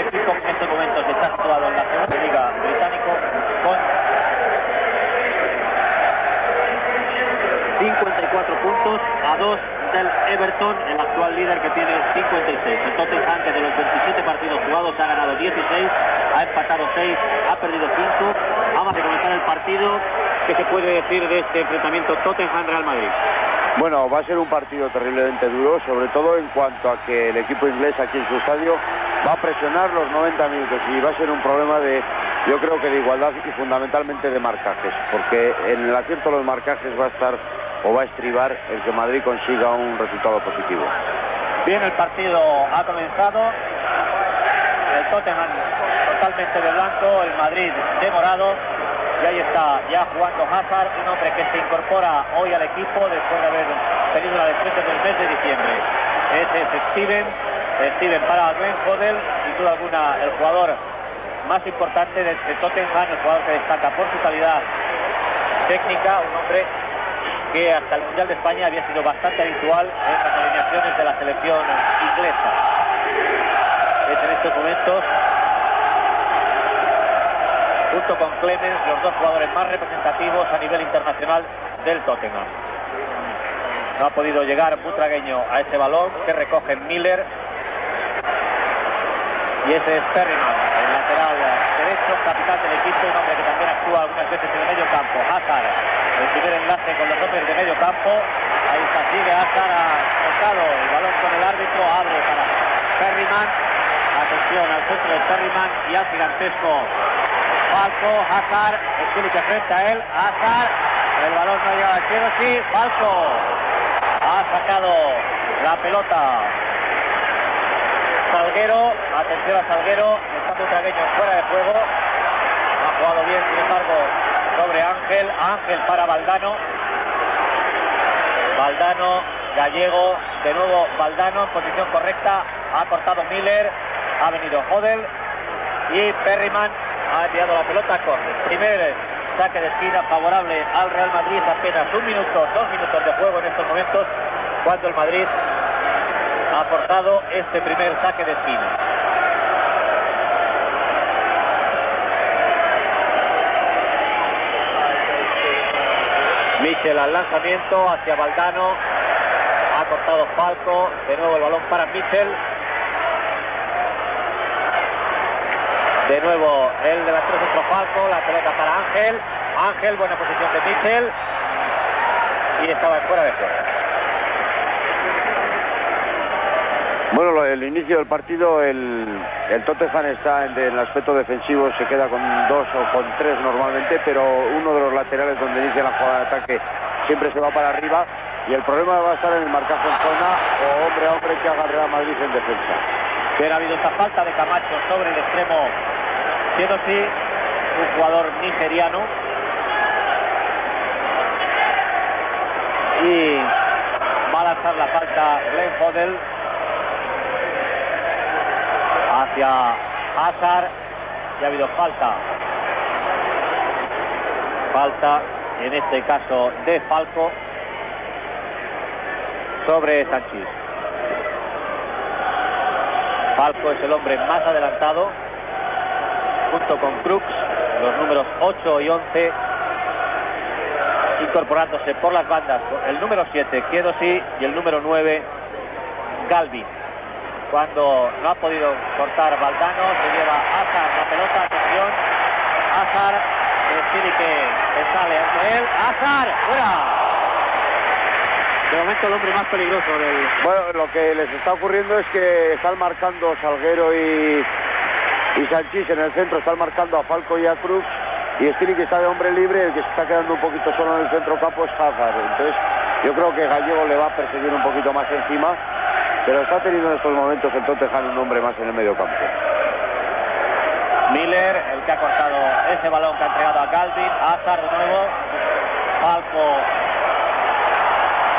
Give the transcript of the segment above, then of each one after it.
equipo que en estos momentos está situado en la segunda liga británico con 54 puntos, a 2 del Everton, el actual líder, que tiene 56. El Tottenham, que de los 27 partidos jugados ha ganado 16, ha empatado 6, ha perdido 5. Vamos a comenzar el partido. ¿Qué se puede decir de este enfrentamiento Tottenham-Real Madrid? Bueno, va a ser un partido terriblemente duro, sobre todo en cuanto a que el equipo inglés aquí en su estadio va a presionar los 90 minutos y va a ser un problema de, yo creo que de igualdad y fundamentalmente de marcajes, porque en el acierto de los marcajes va a estar o va a estribar el que Madrid consiga un resultado positivo. Bien, el partido ha comenzado. El Tottenham totalmente de blanco, el Madrid de morado. Y ahí está ya jugando Hazard, un hombre que se incorpora hoy al equipo después de haber tenido la lesión desde el mes de diciembre. Ese es Steven para Glenn Hoddle, sin duda alguna el jugador más importante de Tottenham, el jugador que destaca por su calidad técnica, un hombre que hasta el Mundial de España había sido bastante habitual en las alineaciones de la selección inglesa. Es en estos momentos, junto con Clemens, los dos jugadores más representativos a nivel internacional del Tottenham. No ha podido llegar Butragueño a ese balón que recoge Miller. Y ese es Perryman, el lateral derecho, capitán del equipo, un hombre que también actúa algunas veces en el medio campo. Hazard, el primer enlace con los hombres de medio campo. Ahí está, sigue Hazard, ha tocado el balón con el árbitro, abre para Perryman. Atención al centro de Perryman y al gigantesco Falco. Hazard, tiene que frente a él. Hazard, el balón no llega al cielo, sí. Falco ha sacado la pelota. Salguero, atención a Salguero, está Butragueño fuera de juego. Ha jugado bien, sin embargo, sobre Ángel. Ángel para Valdano. Valdano, Gallego, de nuevo Valdano en posición correcta. Ha cortado Miller, ha venido Hoddle y Perryman ha enviado la pelota a córner. Primer saque de esquina favorable al Real Madrid. Apenas 2 minutos de juego en estos momentos, cuando el Madrid ha forzado este primer saque de esquina. Mitchell al lanzamiento hacia Valdano. Ha cortado Falco. De nuevo el balón para Mitchell. De nuevo el delantero centro Falco. La pelota para Ángel. Ángel, buena posición de Mitchell. Y estaba fuera de juego. Bueno, el inicio del partido, el Tottenham está en el aspecto defensivo, se queda con 2 o con 3 normalmente, pero uno de los laterales donde inicia la jugada de ataque siempre se va para arriba, y el problema va a estar en el marcaje en zona o hombre a hombre que haga el Real Madrid en defensa. Pero ha habido esta falta de Camacho sobre el extremo Kedosi, un jugador nigeriano, y va a lanzar la falta Glenn Hoddle hacia Hazard, y ha habido falta en este caso de Falco sobre Sanchís. Falco es el hombre más adelantado junto con Crooks, los números 8 y 11, incorporándose por las bandas el número 7 Kedosi y el número 9 Galvin. Cuando no ha podido cortar Valdano, se lleva Hazard la pelota, atención, Hazard, tiene que sale ante él, Hazard, fuera. De momento el hombre más peligroso del... Bueno, lo que les está ocurriendo es que están marcando Salguero y Sanchís en el centro, están marcando a Falco y a Cruz, y Stili, que está de hombre libre, el que se está quedando un poquito solo en el centro campo es Hazard. Entonces yo creo que Gallego le va a perseguir un poquito más encima, pero está teniendo en estos momentos el Tottenham un hombre más en el medio campo. Miller, el que ha cortado ese balón que ha entregado a Galvin. Hazard de nuevo. Falco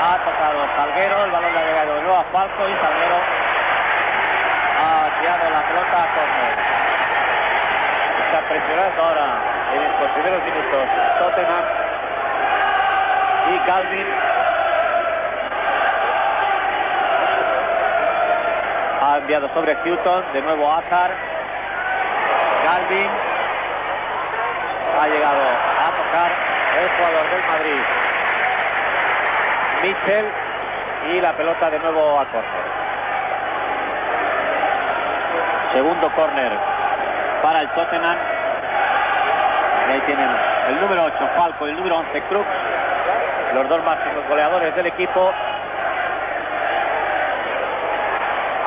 ha tocado Salguero, el balón le ha llegado de nuevo a Falco y Salguero ha tirado la pelota a córner. Está presionando ahora en estos primeros minutos Tottenham, y Galvin ha enviado sobre Houghton, de nuevo Hazard, Galvin. Ha llegado a tocar el jugador del Madrid, Mitchell, y la pelota de nuevo a córner. Segundo córner para el Tottenham. Y ahí tienen el número 8 Falco y el número 11 Crooks, los dos máximos goleadores del equipo.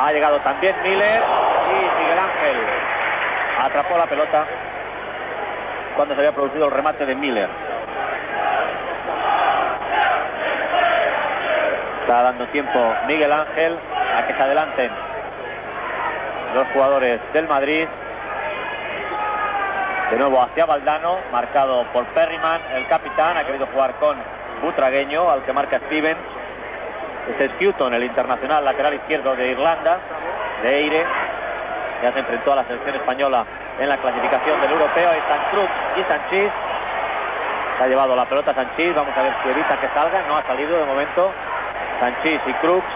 Ha llegado también Miller y Miguel Ángel atrapó la pelota cuando se había producido el remate de Miller. Está dando tiempo Miguel Ángel a que se adelanten los jugadores del Madrid. De nuevo hacia Valdano, marcado por Perryman, el capitán. Ha querido jugar con Butragueño, al que marca Stevens. Este es Houghton, el internacional lateral izquierdo de Irlanda, de Eire. Ya se enfrentó a la selección española en la clasificación del europeo. Ahí están Crooks y Sanchís. Se ha llevado la pelota Sanchís. Vamos a ver si evita que salga. No ha salido de momento. Sanchís y Crooks.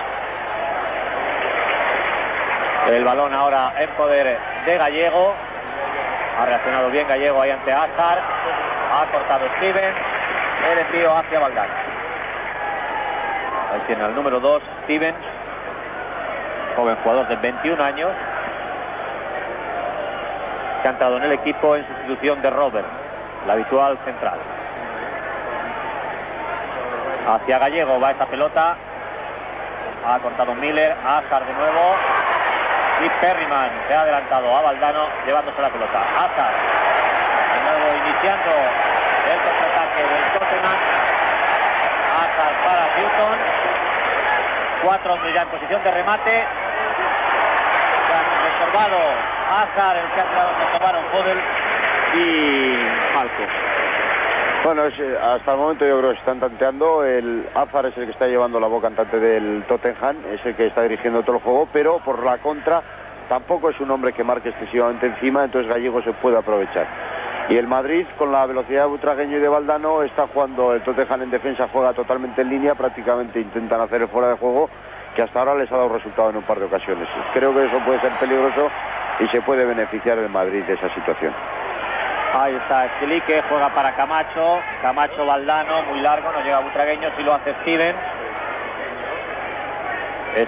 El balón ahora en poder de Gallego. Ha reaccionado bien Gallego ahí ante Hazard. Ha cortado Steven. El envío hacia Valdano. Ahí tiene al número 2, Steven. Joven jugador de 21 años. Que ha entrado en el equipo en sustitución de Robert, el habitual central. Hacia Gallego va esta pelota. Ha cortado Miller. Hazard de nuevo. Y Perryman se ha adelantado a Valdano llevándose la pelota. Hazard de nuevo iniciando el contraataque del Tottenham. Hazard para Houghton. 4 hombres ya en posición de remate. Se han estorbado Hazard, el que ha entrado donde tomaron Fodel y Falco. Bueno, hasta el momento yo creo que se están tanteando. El Hazard es el que está llevando la voz cantante del Tottenham, es el que está dirigiendo todo el juego, pero por la contra tampoco es un hombre que marque excesivamente encima, entonces Gallego se puede aprovechar. Y el Madrid, con la velocidad de Butragueño y de Valdano, está jugando. El Tottenham en defensa juega totalmente en línea, prácticamente intentan hacer el fuera de juego, que hasta ahora les ha dado resultado en un par de ocasiones. Creo que eso puede ser peligroso y se puede beneficiar el Madrid de esa situación. Ahí está Esquilique, juega para Camacho. Camacho, Valdano, muy largo, no llega Butragueño, si lo hace Steven.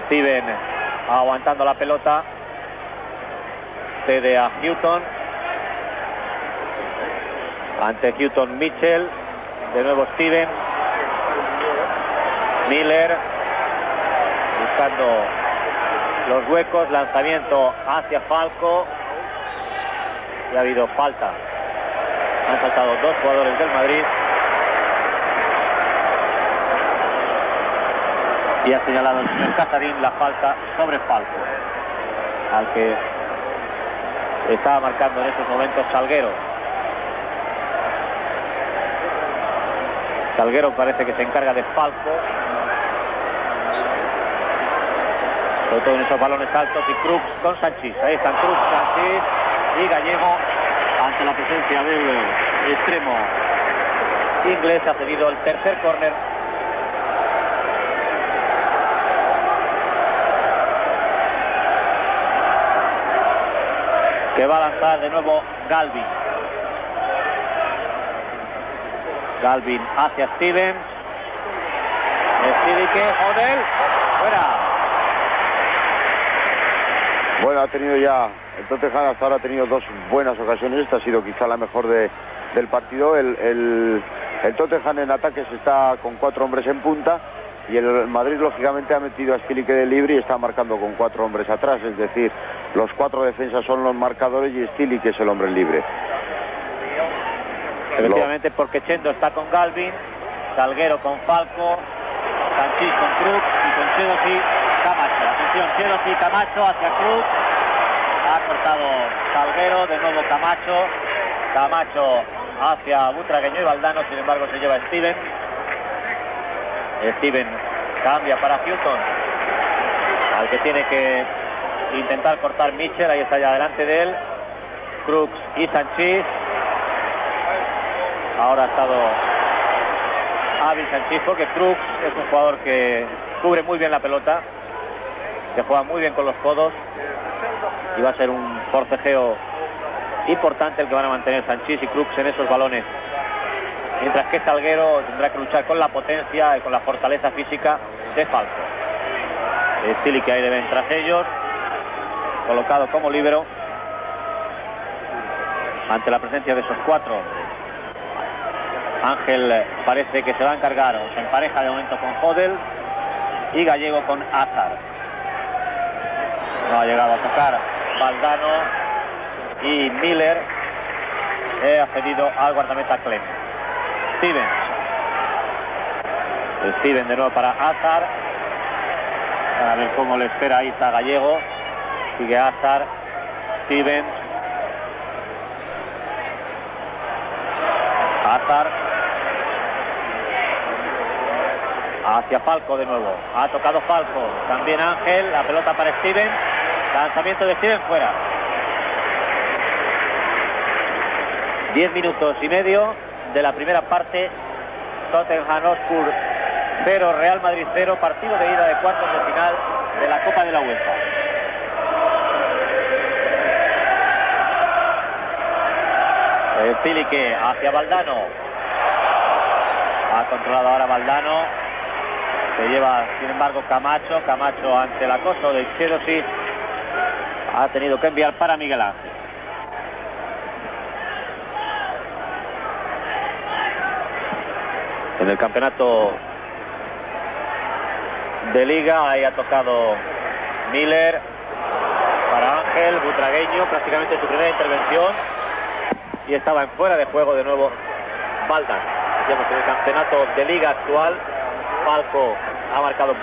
Steven aguantando la pelota. Cede a Houghton. Ante Houghton, Mitchell. De nuevo Steven. Miller. Buscando los huecos. Lanzamiento hacia Falco. Y ha habido falta. Han saltado dos jugadores del Madrid. Y ha señalado el señor Casarín la falta sobre Falco, al que estaba marcando en estos momentos Salguero. Salguero parece que se encarga de Falco, sobre todo en esos balones altos, y Crooks con Sanchís. Ahí están Crooks, Sanchís y Gallego. Ante la presencia del extremo inglés, ha cedido el tercer córner. Que va a lanzar de nuevo Galvin. Galvin hacia Stevens. Esquilique, Hodel, fuera. Bueno, ha tenido ya, el Tottenham hasta ahora ha tenido dos buenas ocasiones. Esta ha sido quizá la mejor del partido. El Tottenham en ataques está con 4 hombres en punta, y el Madrid lógicamente ha metido a Esquilique de libre y está marcando con 4 hombres atrás, es decir, los 4 defensas son los marcadores y Esquilique es el hombre libre. Efectivamente, porque Chendo está con Galvin, Salguero con Falco, Sanchís con Cruz y con Chedosi Camacho. Atención, Chedosi Camacho hacia Cruz. Ha cortado Salguero, de nuevo Camacho. Camacho hacia Butragueño y Valdano, sin embargo se lleva Steven. Steven cambia para Houghton, al que tiene que intentar cortar Mitchell. Ahí está ya delante de él Crooks y Sanchís. Ahora ha estado hábil Sanchís, porque Crooks es un jugador que cubre muy bien la pelota, que juega muy bien con los codos, y va a ser un forcejeo importante el que van a mantener Sanchís y Crux en esos balones. Mientras que Salguero tendrá que luchar con la potencia y con la fortaleza física de Falco. Stili que hay de ven tras ellos, colocado como líbero ante la presencia de esos 4 hombres. Ángel parece que se va a encargar, o se empareja de momento con Hodel, y Gallego con Azar. No ha llegado a tocar Valdano, y Miller ha cedido al guardameta Clem. Steven de nuevo para Azar, a ver cómo le espera ahí está Gallego. Sigue Azar, Stevens, Azar hacia Falco de nuevo, ha tocado Falco, también Ángel, la pelota para Stevens, lanzamiento de Stevens fuera. 10 minutos y medio de la primera parte. Tottenham Hotspur 0, Real Madrid 0, partido de ida de cuartos de final de la Copa de la UEFA. Stilique hacia Valdano, ha controlado ahora Valdano, se lleva sin embargo Camacho ante el acoso de Chelsea ha tenido que enviar para Miguel Ángel. En el campeonato de Liga ahí ha tocado Miller para Ángel, butragueño, prácticamente su primera intervención, y estaba en fuera de juego de nuevo Valdano. Decíamos que en el campeonato de Liga actual Falco ha marcado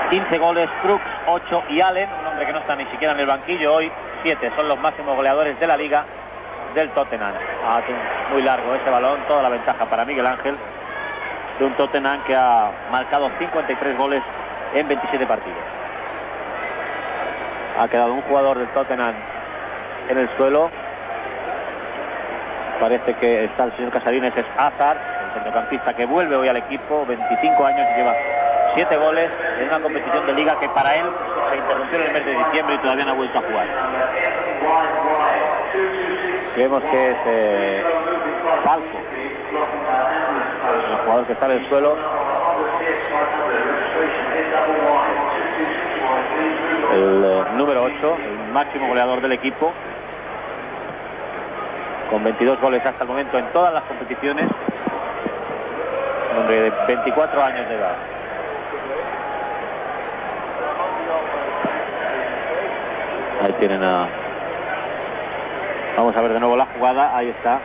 15 goles, Crux 8 y Allen, un hombre que no está ni siquiera en el banquillo hoy, 7 son los máximos goleadores de la Liga del Tottenham. Muy largo ese balón, toda la ventaja para Miguel Ángel, de un Tottenham que ha marcado 53 goles en 27 partidos. Ha quedado un jugador del Tottenham en el suelo, parece que está el señor Casadines, es Hazard, el centrocampista que vuelve hoy al equipo, 25 años y lleva 7 goles en una competición de Liga que para él se interrumpió en el mes de diciembre y todavía no ha vuelto a jugar. Vemos que es Falco, el jugador que está en el suelo, el número 8, el máximo goleador del equipo, con 22 goles hasta el momento en todas las competiciones, un hombre de 24 años de edad. Ahí tienen a... Vamos a ver de nuevo la jugada, ahí está.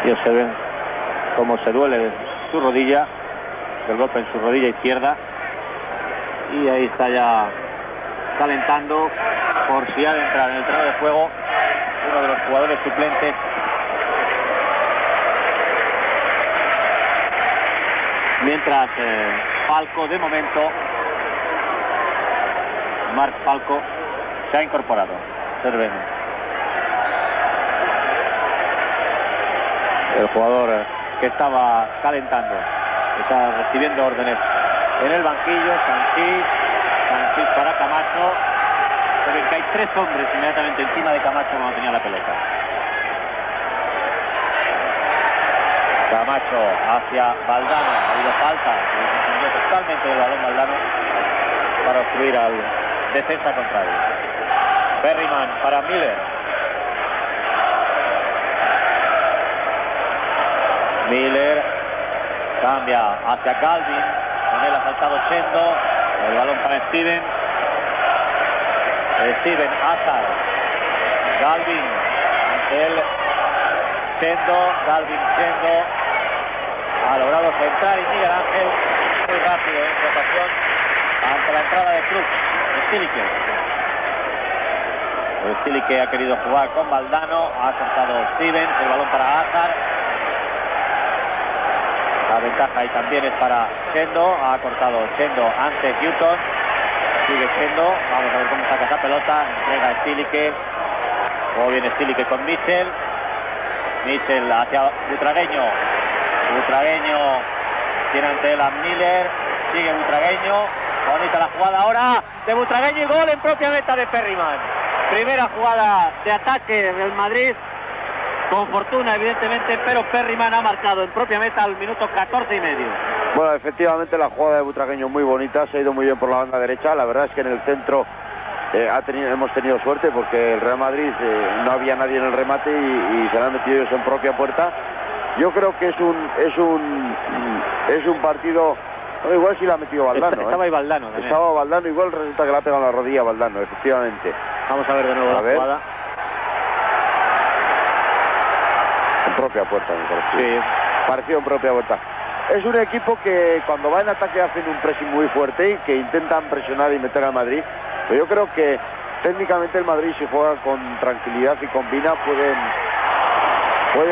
Y observen cómo se duele su rodilla, el golpe en su rodilla izquierda. Y ahí está ya calentando por si ha de entrar en el terreno de juego uno de los jugadores suplentes. Mientras Falco, de momento, Marc Falco, se ha incorporado. Observen. El jugador que estaba calentando, está recibiendo órdenes en el banquillo. Sanchís para Camacho. Se ven que hay 3 hombres inmediatamente encima de Camacho cuando tenía la pelota. Camacho hacia Valdano, ha habido falta, se descendió totalmente del balón Valdano para obstruir al defensa contrario. Berryman para Miller. Miller cambia hacia Galvin, con él ha saltado Chendo, el balón para Steven Hazard, Galvin ante él, Galvin Chendo ha logrado centrar, y Miguel Ángel muy rápido en rotación ante la entrada de Cruz. Stilique ha querido jugar con Valdano, ha cortado Stevens, el balón para Hazard. La ventaja ahí también es para Chendo, ha cortado Chendo ante Houghton. Sigue Chendo, vamos a ver cómo saca esa pelota, entrega Stilique, o viene Stilique con Mitchell hacia Butragueño tiene ante él a Miller, sigue Butragueño, Bonita la jugada ahora de Butragueño y gol en propia meta de Perryman. Primera jugada de ataque del Madrid, con fortuna evidentemente, pero Perryman ha marcado en propia meta al minuto 14 y medio. Bueno, efectivamente la jugada de Butragueño muy bonita, se ha ido muy bien por la banda derecha. La verdad es que en el centro hemos tenido suerte porque el Real Madrid no había nadie en el remate y se la han metido ellos en propia puerta. Yo creo que es un partido. No, igual sí la ha metido Valdano. Estaba ahí Valdano también. Estaba Valdano, igual resulta que la ha pegado en la rodilla Valdano, efectivamente. Vamos a ver de nuevo la jugada. En propia puerta, me parece. Sí. Partido en propia puerta. Es un equipo que cuando va en ataque hacen un pressing muy fuerte y que intentan presionar y meter al Madrid. Pero yo creo que técnicamente el Madrid, si juega con tranquilidad y combina, pueden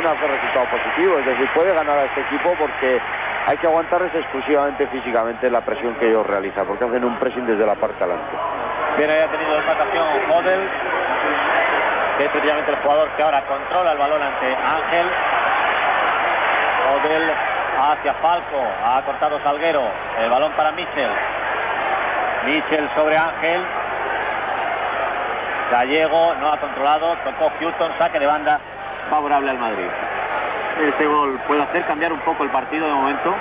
hacer resultados positivos. Es decir, puede ganar a este equipo porque hay que aguantarles exclusivamente físicamente la presión que ellos realizan, porque hacen un pressing desde la parte delante. Bien, ahí ha tenido empatación Hodel, que es precisamente el jugador que ahora controla el balón ante Ángel. Hodel hacia Falco, ha cortado Salguero, el balón para Michel. Michel sobre Ángel. Gallego no ha controlado, tocó Houghton, saque de banda favorable al Madrid. Este gol puede hacer cambiar un poco el partido de momento.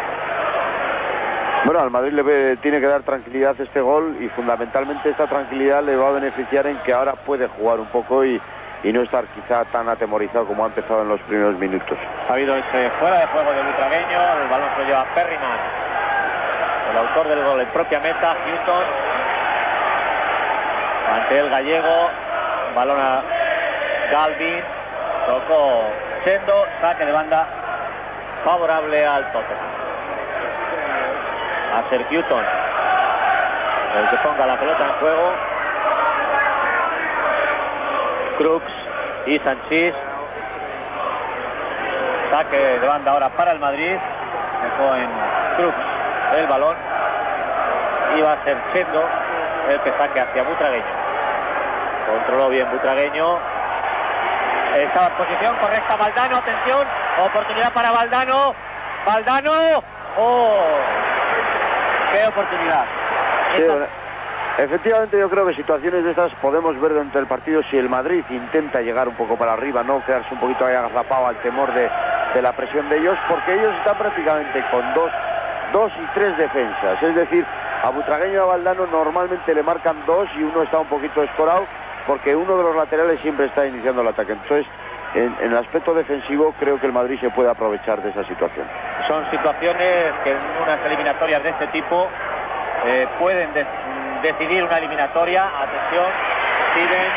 Bueno, al Madrid le tiene que dar tranquilidad este gol y fundamentalmente esta tranquilidad le va a beneficiar en que ahora puede jugar un poco y no estar quizá tan atemorizado como ha empezado en los primeros minutos. Ha habido ese fuera de juego de Butragueño, el balón se lo lleva Perryman, el autor del gol en propia meta, Houghton. Ante el Gallego, balón a Galvin, tocó Chendo, saque de banda favorable al Tottenham. A ser Houghton el que ponga la pelota en juego. Crooks y Sanchís. Saque de banda ahora para el Madrid. Dejó en Crooks el balón. Y va a ser Chendo el que saque hacia Butragueño. Controló bien Butragueño. Estaba en posición correcta Valdano, atención, oportunidad para Valdano. Valdano, ¡oh! ¡Qué oportunidad! Sí, efectivamente yo creo que situaciones de estas podemos ver durante el partido si el Madrid intenta llegar un poco para arriba, no quedarse un poquito ahí agazapado al temor de la presión de ellos, porque ellos están prácticamente con dos y tres defensas, es decir, a Butragueño y a Valdano normalmente le marcan dos y uno está un poquito escorado porque uno de los laterales siempre está iniciando el ataque. Entonces, en el aspecto defensivo creo que el Madrid se puede aprovechar de esa situación. Son situaciones que en unas eliminatorias de este tipo pueden decidir una eliminatoria. Atención, Steven,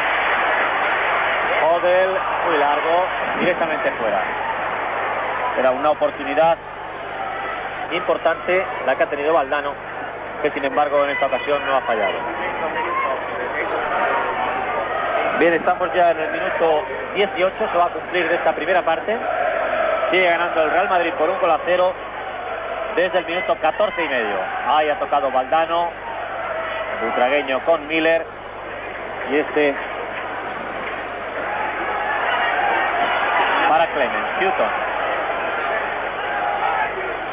Hodel, muy largo, directamente fuera. Era una oportunidad importante la que ha tenido Valdano, que sin embargo en esta ocasión no ha fallado. Bien, estamos ya en el minuto 18, se va a cumplir de esta primera parte. Sigue ganando el Real Madrid por 1-0 desde el minuto 14 y medio. Ahí ha tocado Valdano, Butragueño con Miller y este para Clemens, Houghton,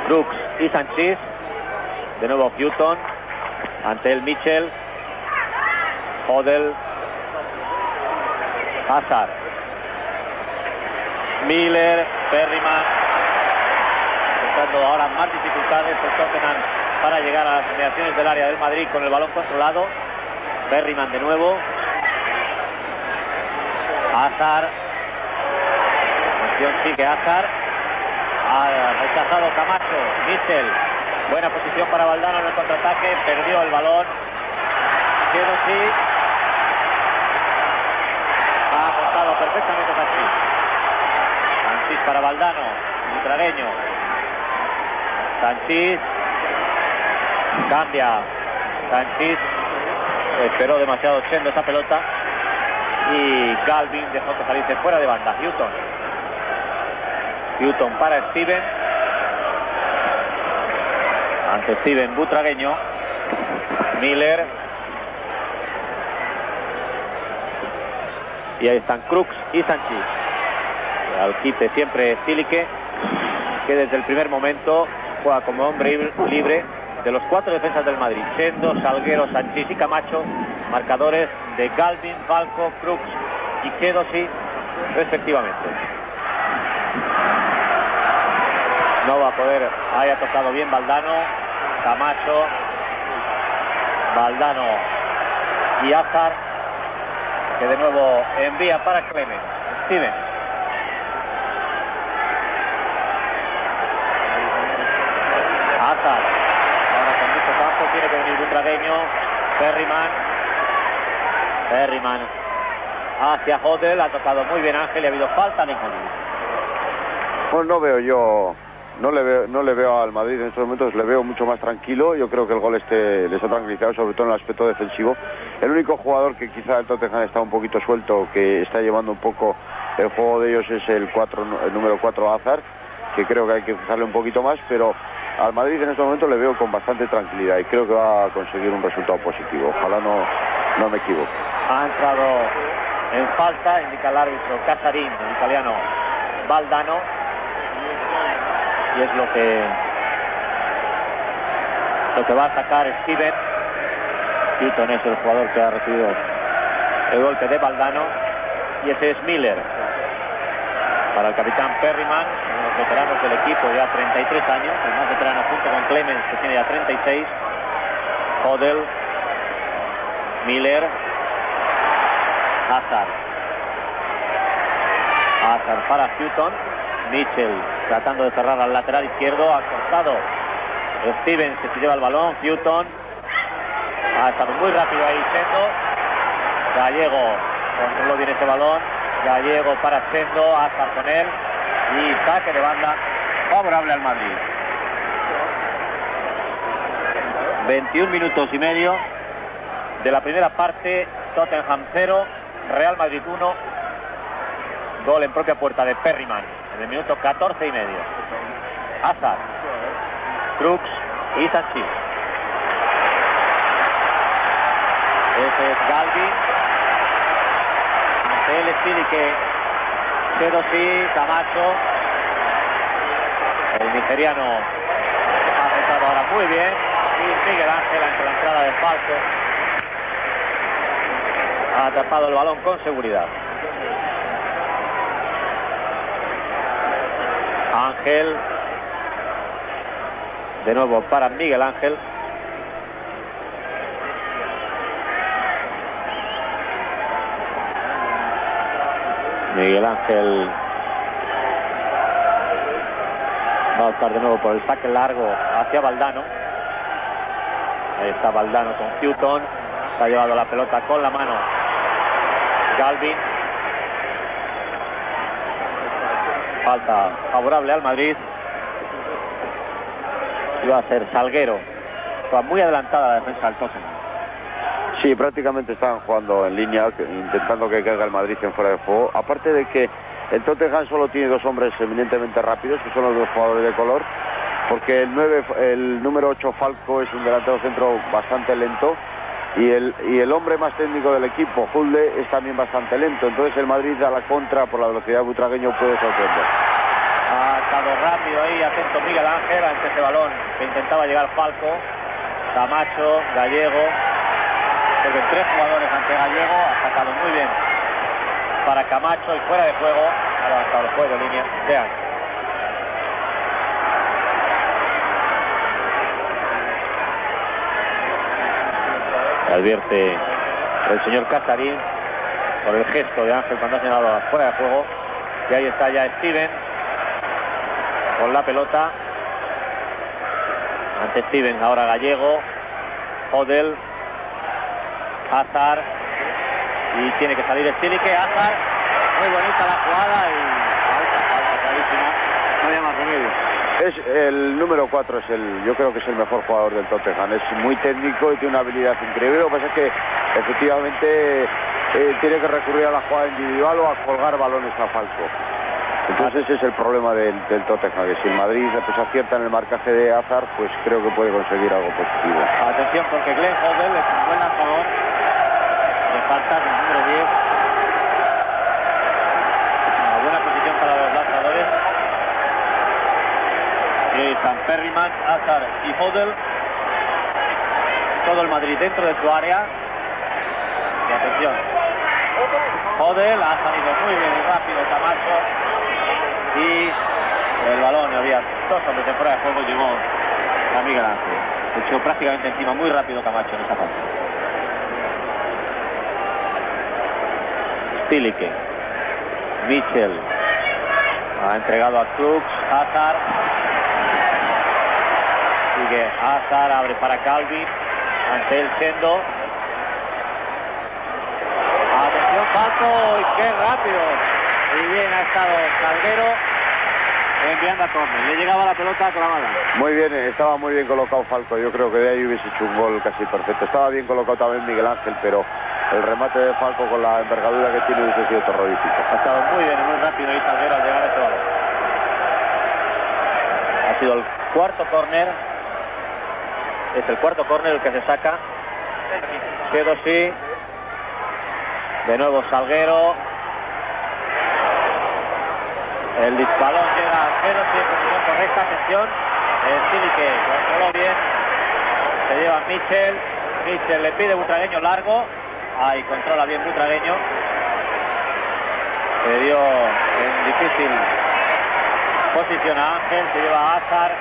Brooks y Sanchís. De nuevo Houghton, ante el Michel, Hodel, Hazard, Miller, Perryman, encontrando ahora más dificultades el Tottenham para llegar a las inmediaciones del área del Madrid con el balón controlado. Perryman de nuevo, Hazard, sigue Hazard, ha rechazado Camacho, Michel, buena posición para Valdano en el contraataque, perdió el balón, Chiedosi. Ha aportado perfectamente Sanchís. Sanchís para Valdano, Butragueño. Sanchís. Cambia. Sanchís. Esperó demasiado Chendo esa pelota. Y Galvin dejó que saliese fuera de banda. Houghton para Steven. Ante Steven, Butragueño. Miller. Y ahí están Crooks y Sanchís. Al quite siempre Stilique, que desde el primer momento juega como hombre libre de los 4 defensas del Madrid, Chendo, Salguero, Sanchís y Camacho, marcadores de Galvin, Falco, Crux y Kedosi respectivamente. No va a poder, haya tocado bien Valdano, Camacho, Valdano y Azar, que de nuevo envía para Clemens. Steven. Azar, ahora con mucho campo, tiene que venir un dragueño, Perryman hacia Hodel, ha tocado muy bien Ángel y ha habido falta en el Madrid. Pues no le veo al Madrid en estos momentos, le veo mucho más tranquilo. Yo creo que el gol les ha tranquilizado, sobre todo en el aspecto defensivo. El único jugador que quizá el Tottenham está un poquito suelto, que está llevando un poco el juego de ellos, es el número 4 Hazard, que creo que hay que fijarle un poquito más, pero al Madrid en estos momentos le veo con bastante tranquilidad y creo que va a conseguir un resultado positivo. Ojalá no me equivoque. Ha entrado en falta, indica el árbitro Casarín, el italiano Valdano, y es lo que va a sacar Steven. Hutton es el jugador que ha recibido el golpe de Valdano, y ese es Miller. Para el capitán Perryman, uno de los veteranos del equipo, ya 33 años, el más veterano junto con Clemens, que tiene ya 36. Hodel, Miller, Hazard para Hutton. Mitchell tratando de cerrar al lateral izquierdo, ha cortado Stevens, que se lleva el balón. Hutton ha estado muy rápido ahí, Chendo. Gallego controló bien ese balón. Gallego para Chendo, Hazard con él, y saque de banda favorable al Madrid. 21 minutos y medio de la primera parte. Tottenham 0, Real Madrid 1. Gol en propia puerta de Perryman en el minuto 14 y medio. Hazard, Crux y Sanchís. Ese es Galvin. Ante él Stilique, Kedosi, Camacho. El nigeriano ha aceptado ahora muy bien. Y Miguel Ángel ante la entrada de Falco. Ha atrapado el balón con seguridad. Ángel. De nuevo para Miguel Ángel. Miguel Ángel va a optar de nuevo por el saque largo hacia Valdano. Ahí está Valdano con Hutton. Se ha llevado la pelota con la mano Galvin. Falta favorable al Madrid. Y va a ser Salguero. Está muy adelantada la defensa del Tottenham. Sí, prácticamente están jugando en línea, intentando que caiga el Madrid en fuera de juego. Aparte de que el Tottenham solo tiene dos hombres eminentemente rápidos, que son los dos jugadores de color, porque el número 8 Falco es un delantero centro bastante lento, y el hombre más técnico del equipo, Hulde, es también bastante lento. Entonces el Madrid a la contra, por la velocidad butragueño, puede sorprender. Ha estado rápido ahí, atento Miguel Ángel ante ese balón que intentaba llegar Falco. Camacho, Gallego, porque 3 jugadores ante Gallego. Ha sacado muy bien para Camacho y fuera de juego. Ha levantado el juego, línea de Ángel. Advierte el señor Casarín por el gesto de Ángel cuando ha señalado fuera de juego. Y ahí está ya Steven con la pelota. Ante Steven ahora Gallego, Hodel, Hazard, y tiene que salir Stilique. Hazard, muy bonita la jugada y falta clarísima, no había más remedio. El número 4 yo creo que es el mejor jugador del Tottenham. Es muy técnico y tiene una habilidad increíble. Lo que pasa es que efectivamente tiene que recurrir a la jugada individual o a colgar balones a Falco. Entonces ese es el problema del Tottenham, que si el Madrid pues acierta en el marcaje de Hazard, pues creo que puede conseguir algo positivo. Atención, porque Glenn Hodel es un buen lanzador. Le falta el número 10. Una buena posición para los lanzadores. Están Perryman, Hazard y Hodel. todo el Madrid dentro de su área. Y atención, Odell ha salido muy bien y rápido Camacho, y el balón, había 2 hombres de fuera de juego, llegó a Miguel Ángel. Echó prácticamente encima muy rápido Camacho en esta parte. Stilicke, Mitchell ha entregado a Crooks, Hazard, sigue Hazard, abre para Calvin, ante el Sendo. Atención Falco, y qué rápido y bien ha estado Salguero enviando a córner. Le llegaba la pelota clavada. Muy bien, estaba muy bien colocado Falco. Yo creo que de ahí hubiese hecho un gol casi perfecto. Estaba bien colocado también Miguel Ángel, pero el remate de Falco con la envergadura que tiene hubiese sido terrorífico. Ha estado muy bien y muy rápido ahí Salguero al llegar a este balón. Ha sido el cuarto córner. Es el cuarto córner el que se saca. Quedó sí. De nuevo Salguero. El balón llega a 0, sí, en posición correcta. Atención. Stilicke controló bien. Se lleva Mitchell. Mitchell le pide Butragueño largo. Ahí controla bien Butragueño. Se dio en difícil posición a Ángel. Se lleva a Hazard.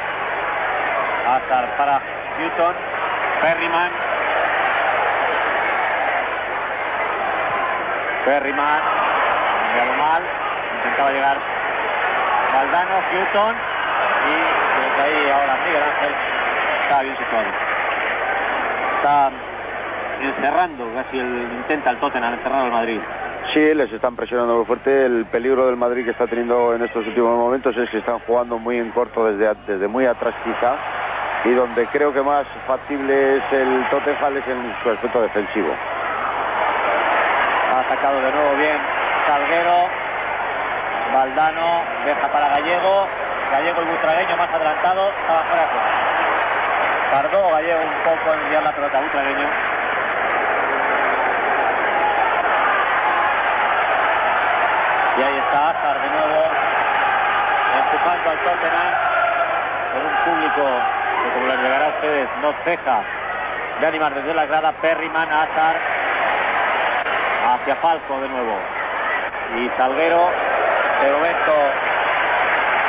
Hazard para Newton. Perryman. Perryman. Enviado mal. Intentaba llegar Valdano, Newton. Y desde ahí ahora Miguel Ángel está bien situado. Está encerrando, casi intenta el Tottenham encerrar al Madrid. Sí, les están presionando muy fuerte. El peligro del Madrid que está teniendo en estos últimos momentos es que están jugando muy en corto desde muy atrás quizá, y donde creo que más factible es el Tottenham es en su aspecto defensivo. Ha sacado de nuevo bien Salguero. Valdano deja para Gallego. Gallego y Butragueño más adelantado. Estaba fuera de juego. Tardó Gallego un poco en enviar la pelota a Butragueño. Y ahí está Hazard de nuevo, empujando al Tottenham, con un público que, como les llegará a ustedes, no ceja de animar desde la grada. Perryman, Hazard, hacia Falco de nuevo. Y Salguero, de momento,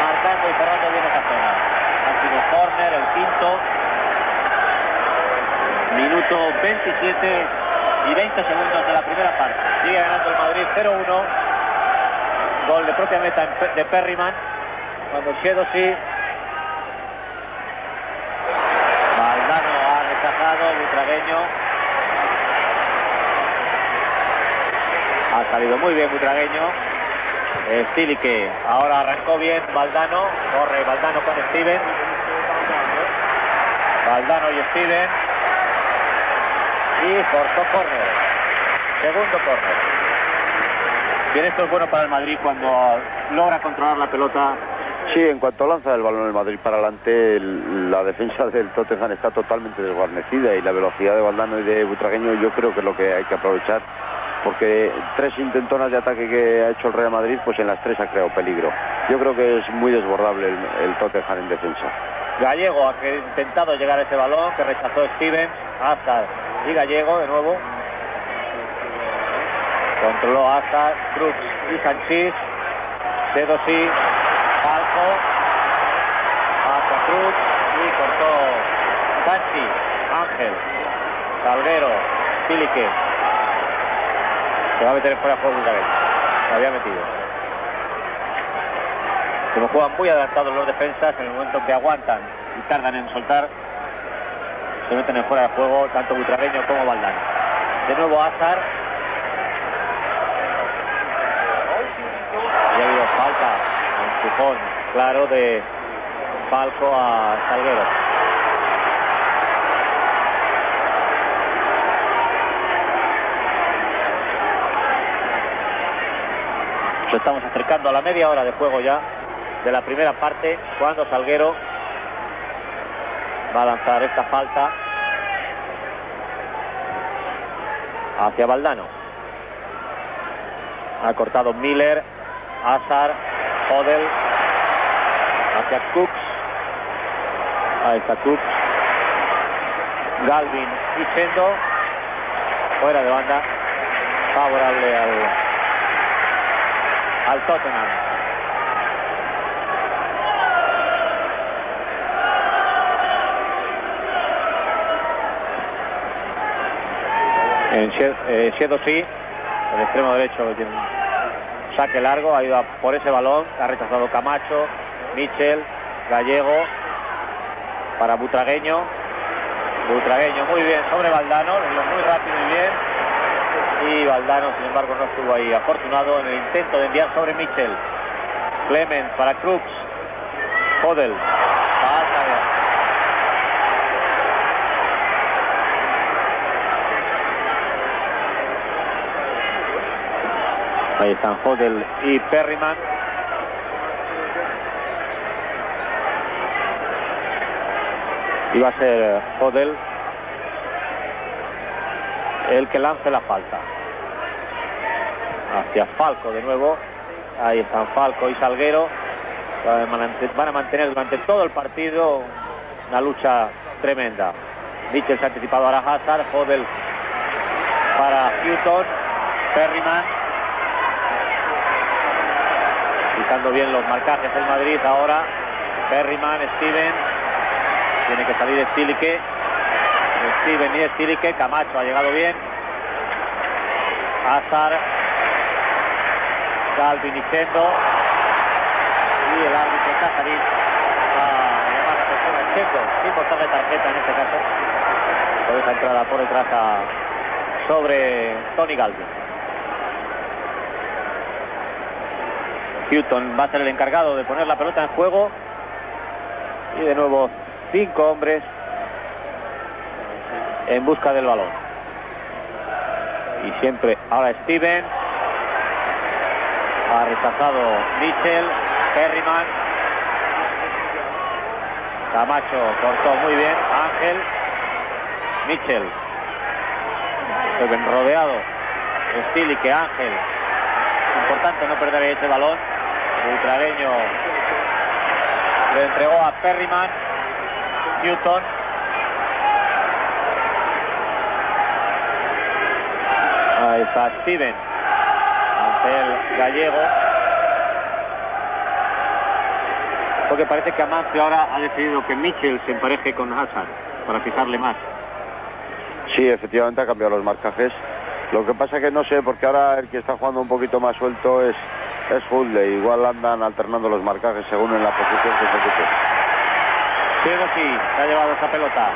marcando y cerrando bien esta zona. Ha sido córner, el quinto. Minuto 27 y 20 segundos de la primera parte. Sigue ganando el Madrid 0-1. Gol de propia meta de Perryman. Cuando Chiedosi. Valdano ha rechazado. Butragueño. Ha salido muy bien Butragueño. Stilicke. Ahora arrancó bien Valdano. Corre Valdano con Steven. Valdano y Steven. Y cortó córner. Segundo córner. Bien, esto es bueno para el Madrid cuando logra controlar la pelota. Sí, en cuanto lanza el balón el Madrid para adelante, la defensa del Tottenham está totalmente desguarnecida, y la velocidad de Valdano y de Butragueño yo creo que es lo que hay que aprovechar, porque 3 intentonas de ataque que ha hecho el Real Madrid, pues en las 3 ha creado peligro. Yo creo que es muy desbordable el Tottenham en defensa. Gallego ha intentado llegar a ese balón que rechazó Stevens. Hazard y Gallego de nuevo. Controló Hazard, Cruz y Sanchís. Chiedosi, Falco, hacia Cruz y cortó Sanchís, Ángel, Salguero, Stilicke. Se va a meter fuera de juego Butragueño. Se había metido. Como juegan muy adelantados los defensas, en el momento que aguantan y tardan en soltar, se meten en fuera de juego tanto Butragueño como Valdano. De nuevo Hazard. Y ha habido falta, un empujón claro de Falco a Salguero. Nos estamos acercando a la media hora de juego ya de la primera parte, cuando Salguero va a lanzar esta falta hacia Valdano. Ha cortado Miller, Hazard, Odell, hacia Cooks. Ahí está Cooks. Galvin y Chendo. Fuera de banda, favorable al Tottenham. En Siedo sí, el extremo derecho tiene un saque largo, ha ido por ese balón, ha rechazado Camacho, Michel, Gallego para Butragueño. Butragueño muy bien sobre Valdano, le dio muy rápido y bien. Y Valdano, sin embargo, no estuvo ahí afortunado en el intento de enviar sobre Michel. Clemens para Crux. Hodel. Ahí están Hodel y Perryman. Y va a ser Hodel el que lance la falta. Hacia Falco de nuevo. Ahí están Falco y Salguero. Van a mantener durante todo el partido una lucha tremenda. Mitchell se ha anticipado ahora a Hazard. Hodel para Houghton. Perryman. Pisando bien los marcajes del Madrid ahora. Perryman, Steven. Tiene que salir Stilique. Steven y Stilique. Camacho ha llegado bien. Hazard. Galvin y Chendo. Y el árbitro Casarín va a llamar la atención a Chendo, sin botarle tarjeta en este caso, por esa entrada por detrás sobre Tony Galvin. Houghton va a ser el encargado de poner la pelota en juego. Y de nuevo 5 hombres en busca del balón. Y siempre ahora Steven. Ha rechazado Mitchell. Perryman. Camacho cortó muy bien. Ángel. Mitchell. Rodeado. Stilique, Ángel. Importante no perder ese balón. El ultrareño le entregó a Perryman. Houghton. Ahí está Steven ante el Gallego, porque parece que Amancio ahora ha decidido que Mitchell se empareje con Hazard para fijarle más. Sí, efectivamente ha cambiado los marcajes. Lo que pasa que no sé, porque ahora el que está jugando un poquito más suelto es Huldey. Igual andan alternando los marcajes según en la posición que se ocupe. Sí, se ha llevado esa pelota.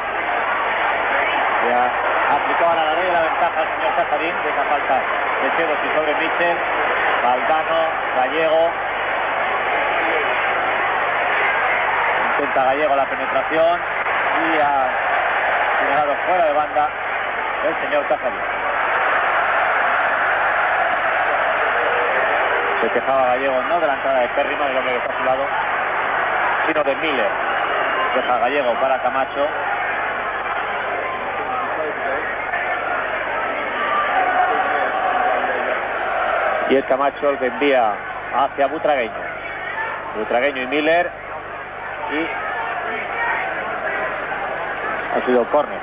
Ya aplicó ahora la ley de la ventaja al señor Casarín de esa falta de Cedosi sobre Mitchell. Valdano, Gallego. Intenta Gallego la penetración y ha generado fuera de banda el señor Casarín. Se quejaba Gallego no de la entrada de Perryman, el hombre que está a su lado, sino de Miller. Deja Gallego para Camacho. Y es Camacho el que envía hacia Butragueño. Butragueño y Miller. Y ha sido córner.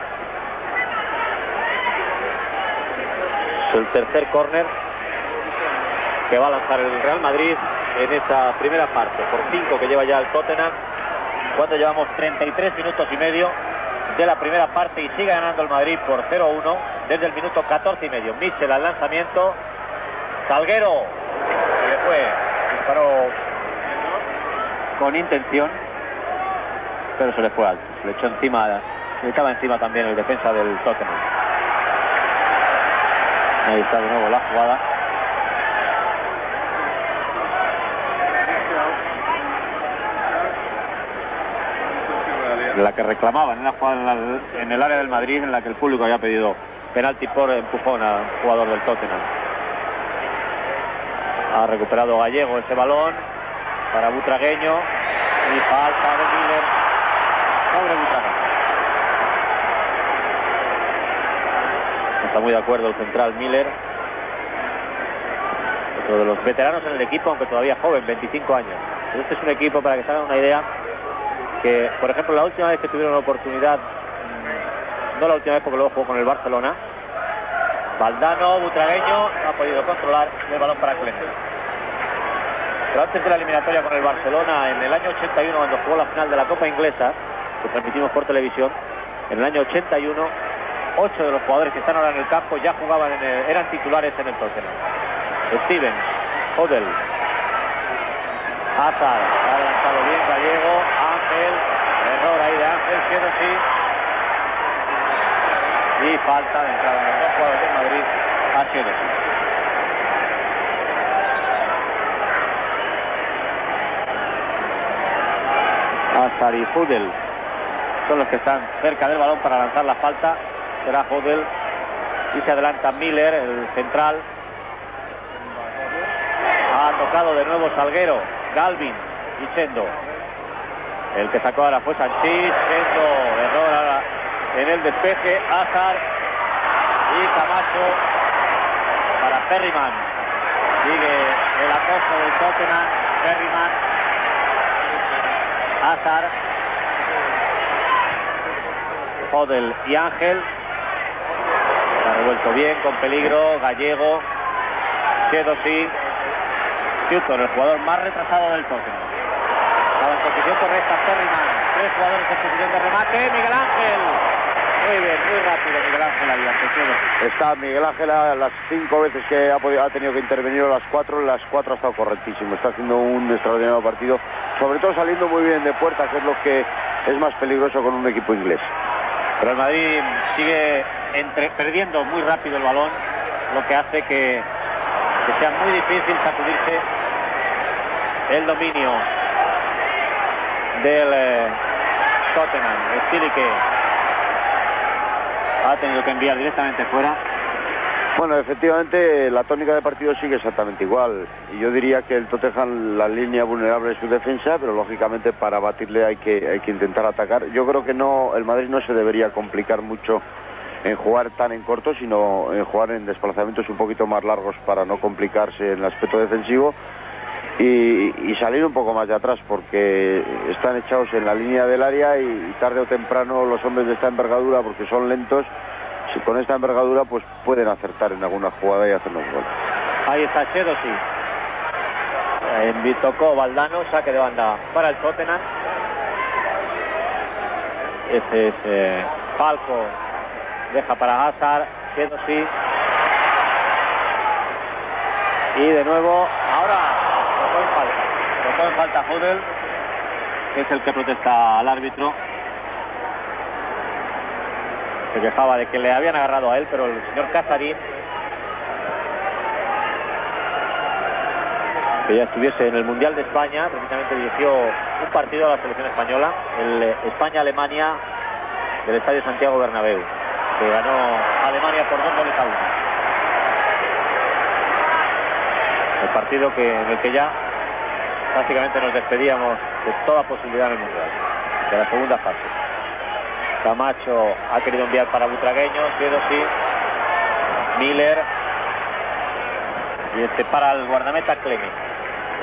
Es el tercer córner que va a lanzar el Real Madrid en esta primera parte. Por 5 que lleva ya el Tottenham. Cuando llevamos 33 minutos y medio de la primera parte y sigue ganando el Madrid por 0-1 desde el minuto 14 y medio. Mitchell al lanzamiento. Salguero, y después disparó con intención, pero se le fue alto, se le echó encima, le estaba encima también el defensa del Tottenham. Ahí está de nuevo la jugada. La que reclamaban, una jugada en el área del Madrid en la que el público había pedido penalti por empujón a un jugador del Tottenham. Ha recuperado Gallego ese balón para Butragueño y falta de Miller sobre Butragueño. No está muy de acuerdo el central Miller, otro de los veteranos en el equipo, aunque todavía joven, 25 años. Pero este es un equipo, para que se hagan una idea, que por ejemplo la última vez que tuvieron la oportunidad no la última vez porque luego jugó con el Barcelona. Valdano, butragueño, no ha podido controlar el balón para Clemens. Pero antes de la eliminatoria con el Barcelona, en el año 81, cuando jugó la final de la Copa Inglesa, que transmitimos por televisión, en el año 81, 8 de los jugadores que están ahora en el campo ya jugaban, eran titulares en el Tottenham. Stevens, Hodel, Hazard, ha adelantado bien Gallego, Ángel, error ahí de Ángel, siendo así. Y falta de entrada en los dos jugadores del Madrid a Chelsea. Hazard y Hodel son los que están cerca del balón para lanzar la falta. Será Hodel y se adelanta Miller, el central. Ha tocado de nuevo Salguero, Galvin y Chendo. El que sacó ahora fue Sanchís. Chendo, error ahora en el despeje. Hazard y Camacho para Perryman. Sigue el acoso del Tottenham. Perryman, Hazard, Hodel y Ángel. Se ha revuelto bien, con peligro. Gallego, Chedosí, Newton, el jugador más retrasado del Tottenham. Estaba en posición correcta Perryman. 3 jugadores en posición de remate. Miguel Ángel. Muy bien, muy rápido Miguel Ángel ahí ante Chedosí. Está Miguel Ángel a las 5 veces que ha tenido que intervenir, las 4 ha estado correctísimo. Está haciendo un extraordinario partido, sobre todo saliendo muy bien de puerta, que es lo que es más peligroso con un equipo inglés. Pero el Madrid sigue perdiendo muy rápido el balón, lo que hace que sea muy difícil sacudirse el dominio del Tottenham. Stilique ha tenido que enviar directamente fuera. Bueno, efectivamente la tónica de partido sigue exactamente igual, y yo diría que el Tottenham, la línea vulnerable es su defensa, pero lógicamente para batirle hay que intentar atacar. Yo creo que el Madrid no se debería complicar mucho en jugar tan en corto, sino en jugar en desplazamientos un poquito más largos para no complicarse en el aspecto defensivo y salir un poco más de atrás, porque están echados en la línea del área y tarde o temprano los hombres de esta envergadura, porque son lentos, con esta envergadura pues pueden acertar en alguna jugada y hacernos gol. Ahí está Chedosí. Tocó Valdano, saque de banda para el Tottenham. Ese es Falco. Deja para Hazard, Chedosí. Y de nuevo, ahora tocó en falta Hodel, que es el que protesta al árbitro. Se quejaba de que le habían agarrado a él, pero el señor Casarín, que ya estuviese en el Mundial de España, precisamente dirigió un partido a la selección española, el España-Alemania del Estadio Santiago Bernabéu, que ganó Alemania por 2-1. El partido en el que ya prácticamente nos despedíamos de toda posibilidad en el Mundial, de la segunda fase. Camacho ha querido enviar para Butragueño, Chedosí, Miller, y para el guardameta Clemens,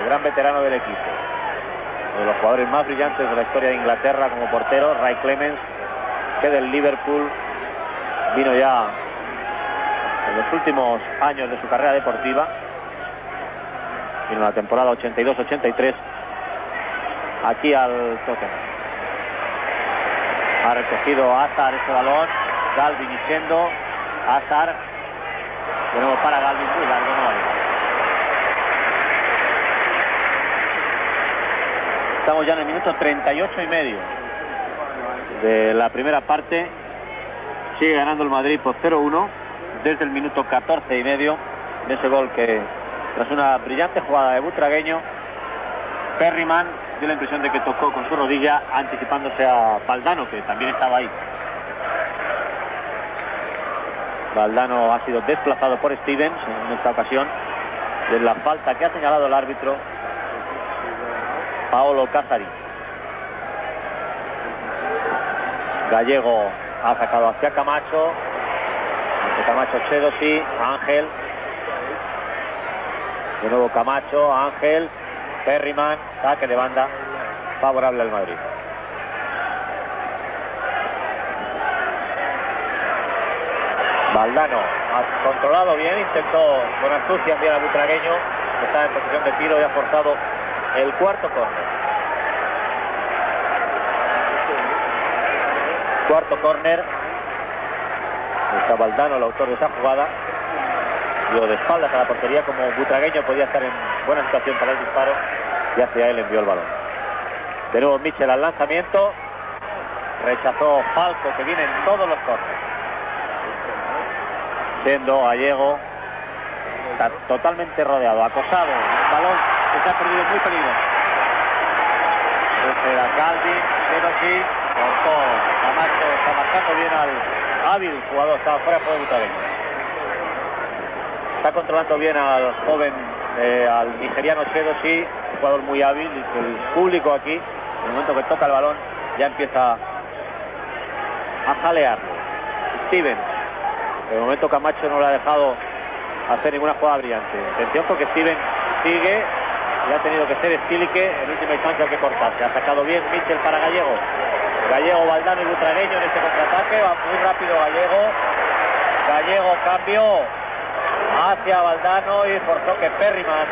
el gran veterano del equipo, uno de los jugadores más brillantes de la historia de Inglaterra como portero, Ray Clemens, que del Liverpool vino ya en los últimos años de su carrera deportiva, vino en la temporada 82-83 aquí al Tottenham. Ha recogido Hazard ese balón, Galvin y Chendo. Hazard, de nuevo para Galvin, muy largo, no vale. Estamos ya en el minuto 38,5 de la primera parte. Sigue ganando el Madrid por 0-1 desde el minuto 14,5 de ese gol que, tras una brillante jugada de Butragueño, Perryman dio la impresión de que tocó con su rodilla, anticipándose a Valdano, que también estaba ahí. Valdano ha sido desplazado por Stevens en esta ocasión de la falta que ha señalado el árbitro Paolo Casarín. Gallego ha sacado hacia Camacho. Hacia Camacho, Chedosí, Ángel. De nuevo Camacho, Ángel, Perryman, saque de banda favorable al Madrid. Valdano ha controlado bien, intentó con astucia enviar al butragueño, que está en posición de tiro y ha forzado el cuarto córner. Cuarto córner. Está Valdano, el autor de esa jugada. Dio de espaldas a la portería, como butragueño podía estar en buena situación para el disparo, y hacia él envió el balón. De nuevo Mitchell al lanzamiento. Rechazó Falco, que viene en todos los córneres. Siendo Gallego, está totalmente rodeado, acosado. El balón que se ha perdido, muy peligroso. Este era Galvin, pero sí, cortó. Camacho está marcando bien al hábil jugador, está fuera de juego butragueño. Está controlando bien al joven, al nigeriano Chedo, sí, un jugador muy hábil, y que el público aquí, en el momento que toca el balón, ya empieza a jalearlo. Stevens, en el momento Camacho no le ha dejado hacer ninguna jugada brillante. Atención, porque Stevens sigue y ha tenido que ser Stilike en última instancia que cortarse. Ha sacado bien Mitchell para Gallego. Gallego, Valdano y butragueño en este contraataque. Va muy rápido Gallego. Gallego cambio hacia Valdano y forzó que Perryman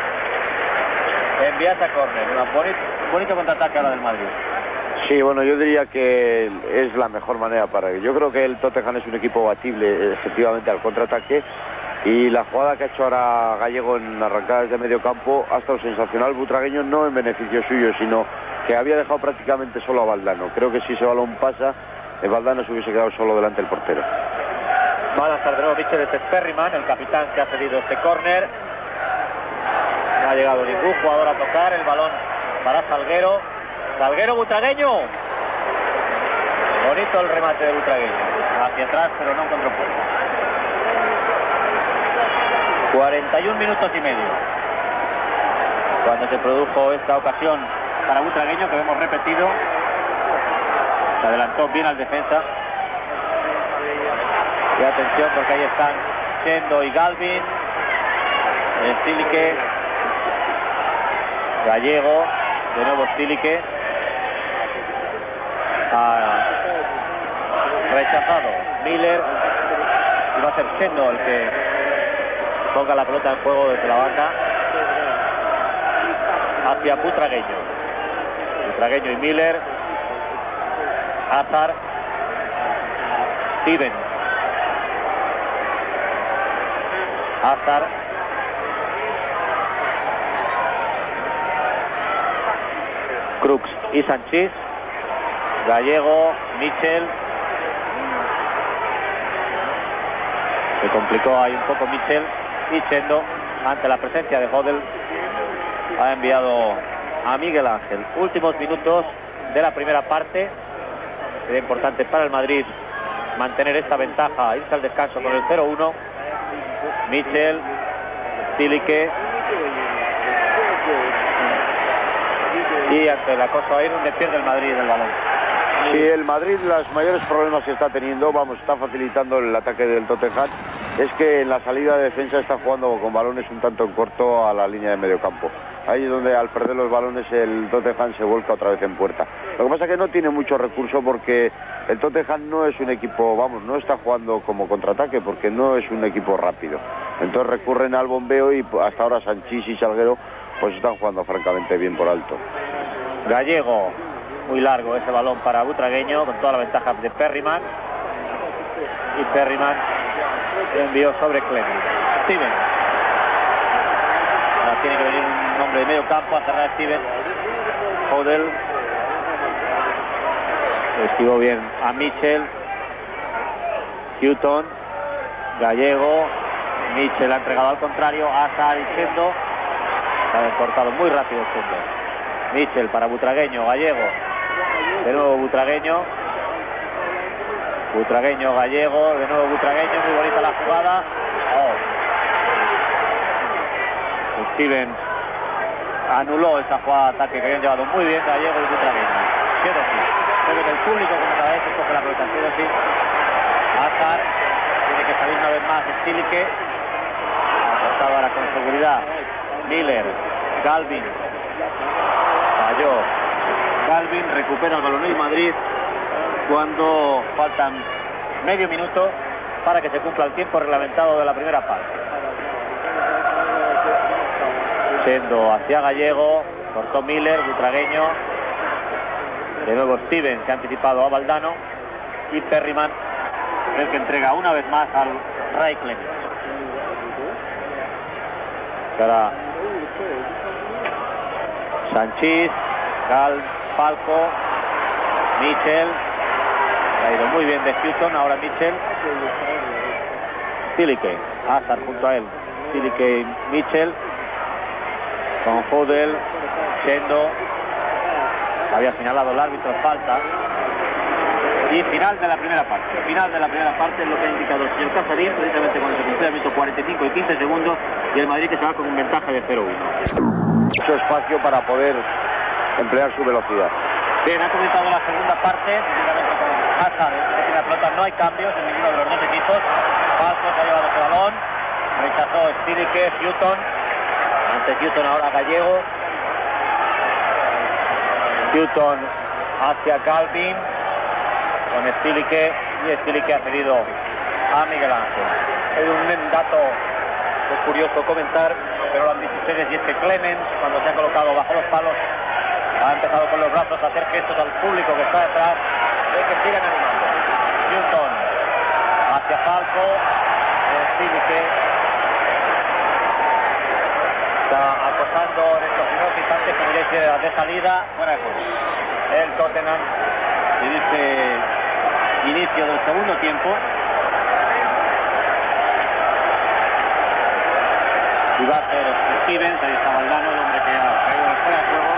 enviase a córner. Un bonito contraataque ahora del Madrid. Sí, bueno, yo diría que es la mejor manera para ello. Yo creo que el Tottenham es un equipo batible efectivamente al contraataque, y la jugada que ha hecho ahora Gallego en arrancadas de medio campo ha estado sensacional. Butragueño no en beneficio suyo, sino que había dejado prácticamente solo a Valdano. Creo que si ese balón pasa, el Valdano se hubiese quedado solo delante del portero. Va a lanzar de nuevo Mitchell, este es Perryman, el capitán que ha cedido este córner. No ha llegado ningún jugador a tocar el balón para Salguero. Salguero, butragueño. Bonito el remate de butragueño. Hacia atrás, pero no encontró puerta. 41 minutos y medio. Cuando se produjo esta ocasión para butragueño, que hemos repetido. Se adelantó bien al defensa. Y atención, porque ahí están Chendo y Galvin. Stilike. Gallego. De nuevo Stilike. Ha rechazado Miller. Y va a ser Chendo el que ponga la pelota en juego desde la banda hacia butragueño. Butragueño y Miller. Hazard. Stevens. Hazard. Crooks y Sanchís. Gallego, Mitchell. Se complicó ahí un poco Mitchell. Y Chendo, ante la presencia de Hodel, ha enviado a Miguel Ángel. Últimos minutos de la primera parte. Sería importante para el Madrid mantener esta ventaja, irse al descanso con el 0-1. Mitchell, Stilike. Y ante el acoso a Irún, le pierde el Madrid el balón. Sí, el Madrid, los mayores problemas que está teniendo, está facilitando el ataque del Tottenham, es que en la salida de defensa está jugando con balones un tanto en corto a la línea de medio campo. Ahí es donde al perder los balones el Tottenham se vuelca otra vez en puerta. Lo que pasa es que no tiene mucho recurso, porque el Tottenham no es un equipo, no está jugando como contraataque, porque no es un equipo rápido. Entonces recurren al bombeo, y hasta ahora Sanchís y Salguero pues están jugando francamente bien por alto. Gallego, muy largo ese balón para butragueño, con toda la ventaja de Perryman. Y Perryman envió sobre Clemens. Stevens. Ahora tiene que venir un hombre de medio campo a cerrar Stevens. Hodel. Esquivó bien a Mitchell. Houghton. Gallego. Mitchell ha entregado al contrario. Hazard y Chendo. Ha cortado muy rápido Chendo. Mitchell para butragueño. Gallego. De nuevo butragueño. Butragueño, Gallego, de nuevo butragueño, muy bonita la jugada. Stevens anuló esa jugada de ataque que habían llevado muy bien Gallego y butragueño. Creo que el público, como cada vez, coge la pelota. Hazard tiene que salir una vez más Stilike. Ha cortado ahora con seguridad Miller. Galvin falló. Galvin recupera el balón en Madrid cuando faltan medio minuto para que se cumpla el tiempo reglamentado de la primera parte. Yendo hacia Gallego, cortó Miller, Butragueño, de nuevo Steven, que ha anticipado a Valdano, y Perryman, el que entrega una vez más al Ray Clemens. Ahora Sanchís, Gal, Falco, Mitchell, ha ido muy bien de Hutton, ahora Mitchell, Stilicke, Hazard junto a él, Stilicke y Mitchell, con Hodel, Chendo, había señalado el árbitro, falta. Y final de la primera parte. Final de la primera parte es lo que ha indicado el señor Casarín, precisamente cuando se cumple el minuto 45 y 15 segundos, y el Madrid que se va con un ventaja de 0-1. Mucho espacio para poder emplear su velocidad. Bien, ha comenzado la segunda parte, precisamente con Hazard en la pelota, no hay cambios en ninguno de los dos equipos. Falco se ha llevado ese balón, rechazó Stilicke, Hutton, ante Hutton ahora Gallego. Hutton hacia Calvin con Stilicke, y Stilicke ha cedido a Miguel Ángel. Es un dato que es curioso comentar, pero lo han dicho ustedes, y es que Clemens, cuando se ha colocado bajo los palos, ha empezado con los brazos a hacer gestos al público que está detrás de que sigan animando. Hutton hacia Falco, Stilicke está acosando en estos primeros instantes, como dice, de salida, fuera de juego. El Tottenham, y dice inicio del segundo tiempo. Y va a ser Stevens, ahí está Valdano, el hombre que ha caído fuera de juego.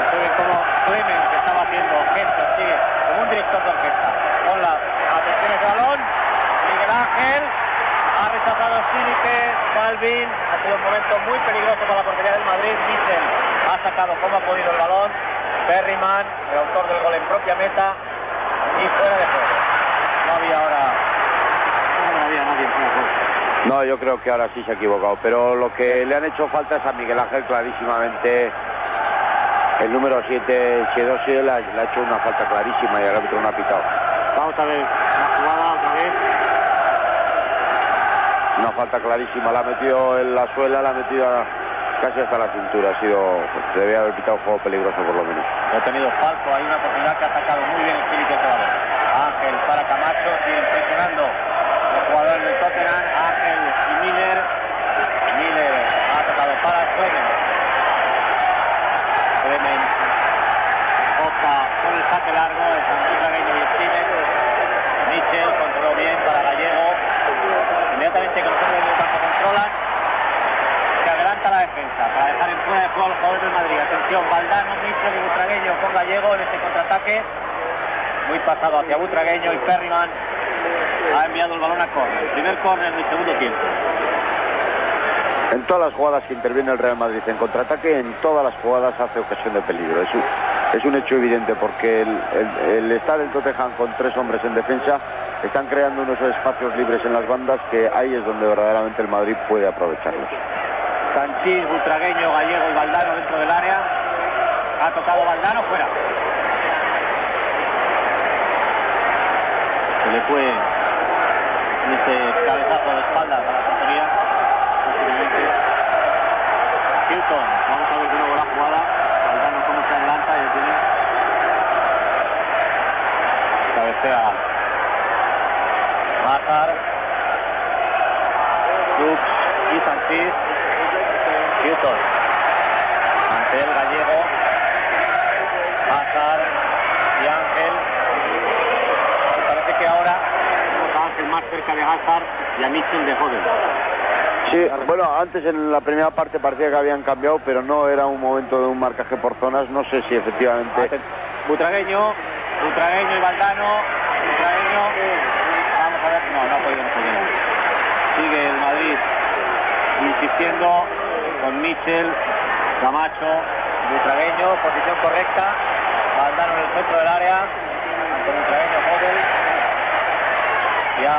Observen cómo Clemens, que estaba haciendo gestos, sigue como un director de orquesta. Con la atención al balón, Miguel Ángel ha rechazado Stilicke, Calvin, ha sido un momento muy peligroso para la portería del Madrid. Mitchell ha sacado como ha podido el balón. Perryman, el autor del gol en propia meta, y fuera de juego. No había nadie en fuera de juego. No, yo creo que ahora sí se ha equivocado, pero lo que le han hecho falta es a Miguel Ángel clarísimamente. El número 7, Chiedosi, le ha hecho una falta clarísima y el árbitro no ha pitado. Vamos a ver la jugada otra vez. Una falta clarísima, la ha metido en la suela, la ha metido casi hasta la cintura. Ha sido, pues, debía haber pitado un juego peligroso por lo menos. Ha tenido Falco, hay una oportunidad que ha sacado muy bien el Stilicke ese balón. Ángel para Camacho, siguen presionando los jugadores del Tottenham, Ángel y Miller. Miller ha tocado para Clemens. Clemens opta con el saque largo, es Butragueño y Steven. Mitchell controló bien para Gallego. Inmediatamente que los hombres del campo controlan, se adelanta la defensa para dejar en fuera de juego al jugador del Madrid. Atención, Valdano, Mitchell y Butragueño con Gallego en este contraataque. Muy pasado hacia Butragueño, y Perryman ha enviado el balón a córner. Primer córner del segundo tiempo. En todas las jugadas que interviene el Real Madrid en contraataque, en todas las jugadas hace ocasión de peligro. Es un hecho evidente, porque el estar en Tottenham con 3 hombres en defensa, están creando unos espacios libres en las bandas que ahí es donde verdaderamente el Madrid puede aprovecharlos. Sanchís, Butragueño, Gallego y Valdano dentro del área. Ha tocado Valdano, fuera. Se le fue ese cabezazo de espalda para la portería. Hutton, vamos a ver de nuevo la jugada. Valdano cómo se adelanta, y tiene cabecea Hazard, Cruz y Sanchís. Hutton ante el Gallego, Hazard y Ángel. Me parece que ahora tenemos a Ángel más cerca de Hazard y a Mitchell de Hodel. Sí, bueno, antes en la primera parte parecía que habían cambiado, pero no era un momento de un marcaje por zonas. No sé si efectivamente... Butragueño y Valdano. Butragueño, vamos a ver, no ha podido conseguir. Sigue el Madrid insistiendo con Mitchell, Camacho, Butragueño, posición correcta. Valdano en el centro del área, ante Butragueño, Hodel. Ya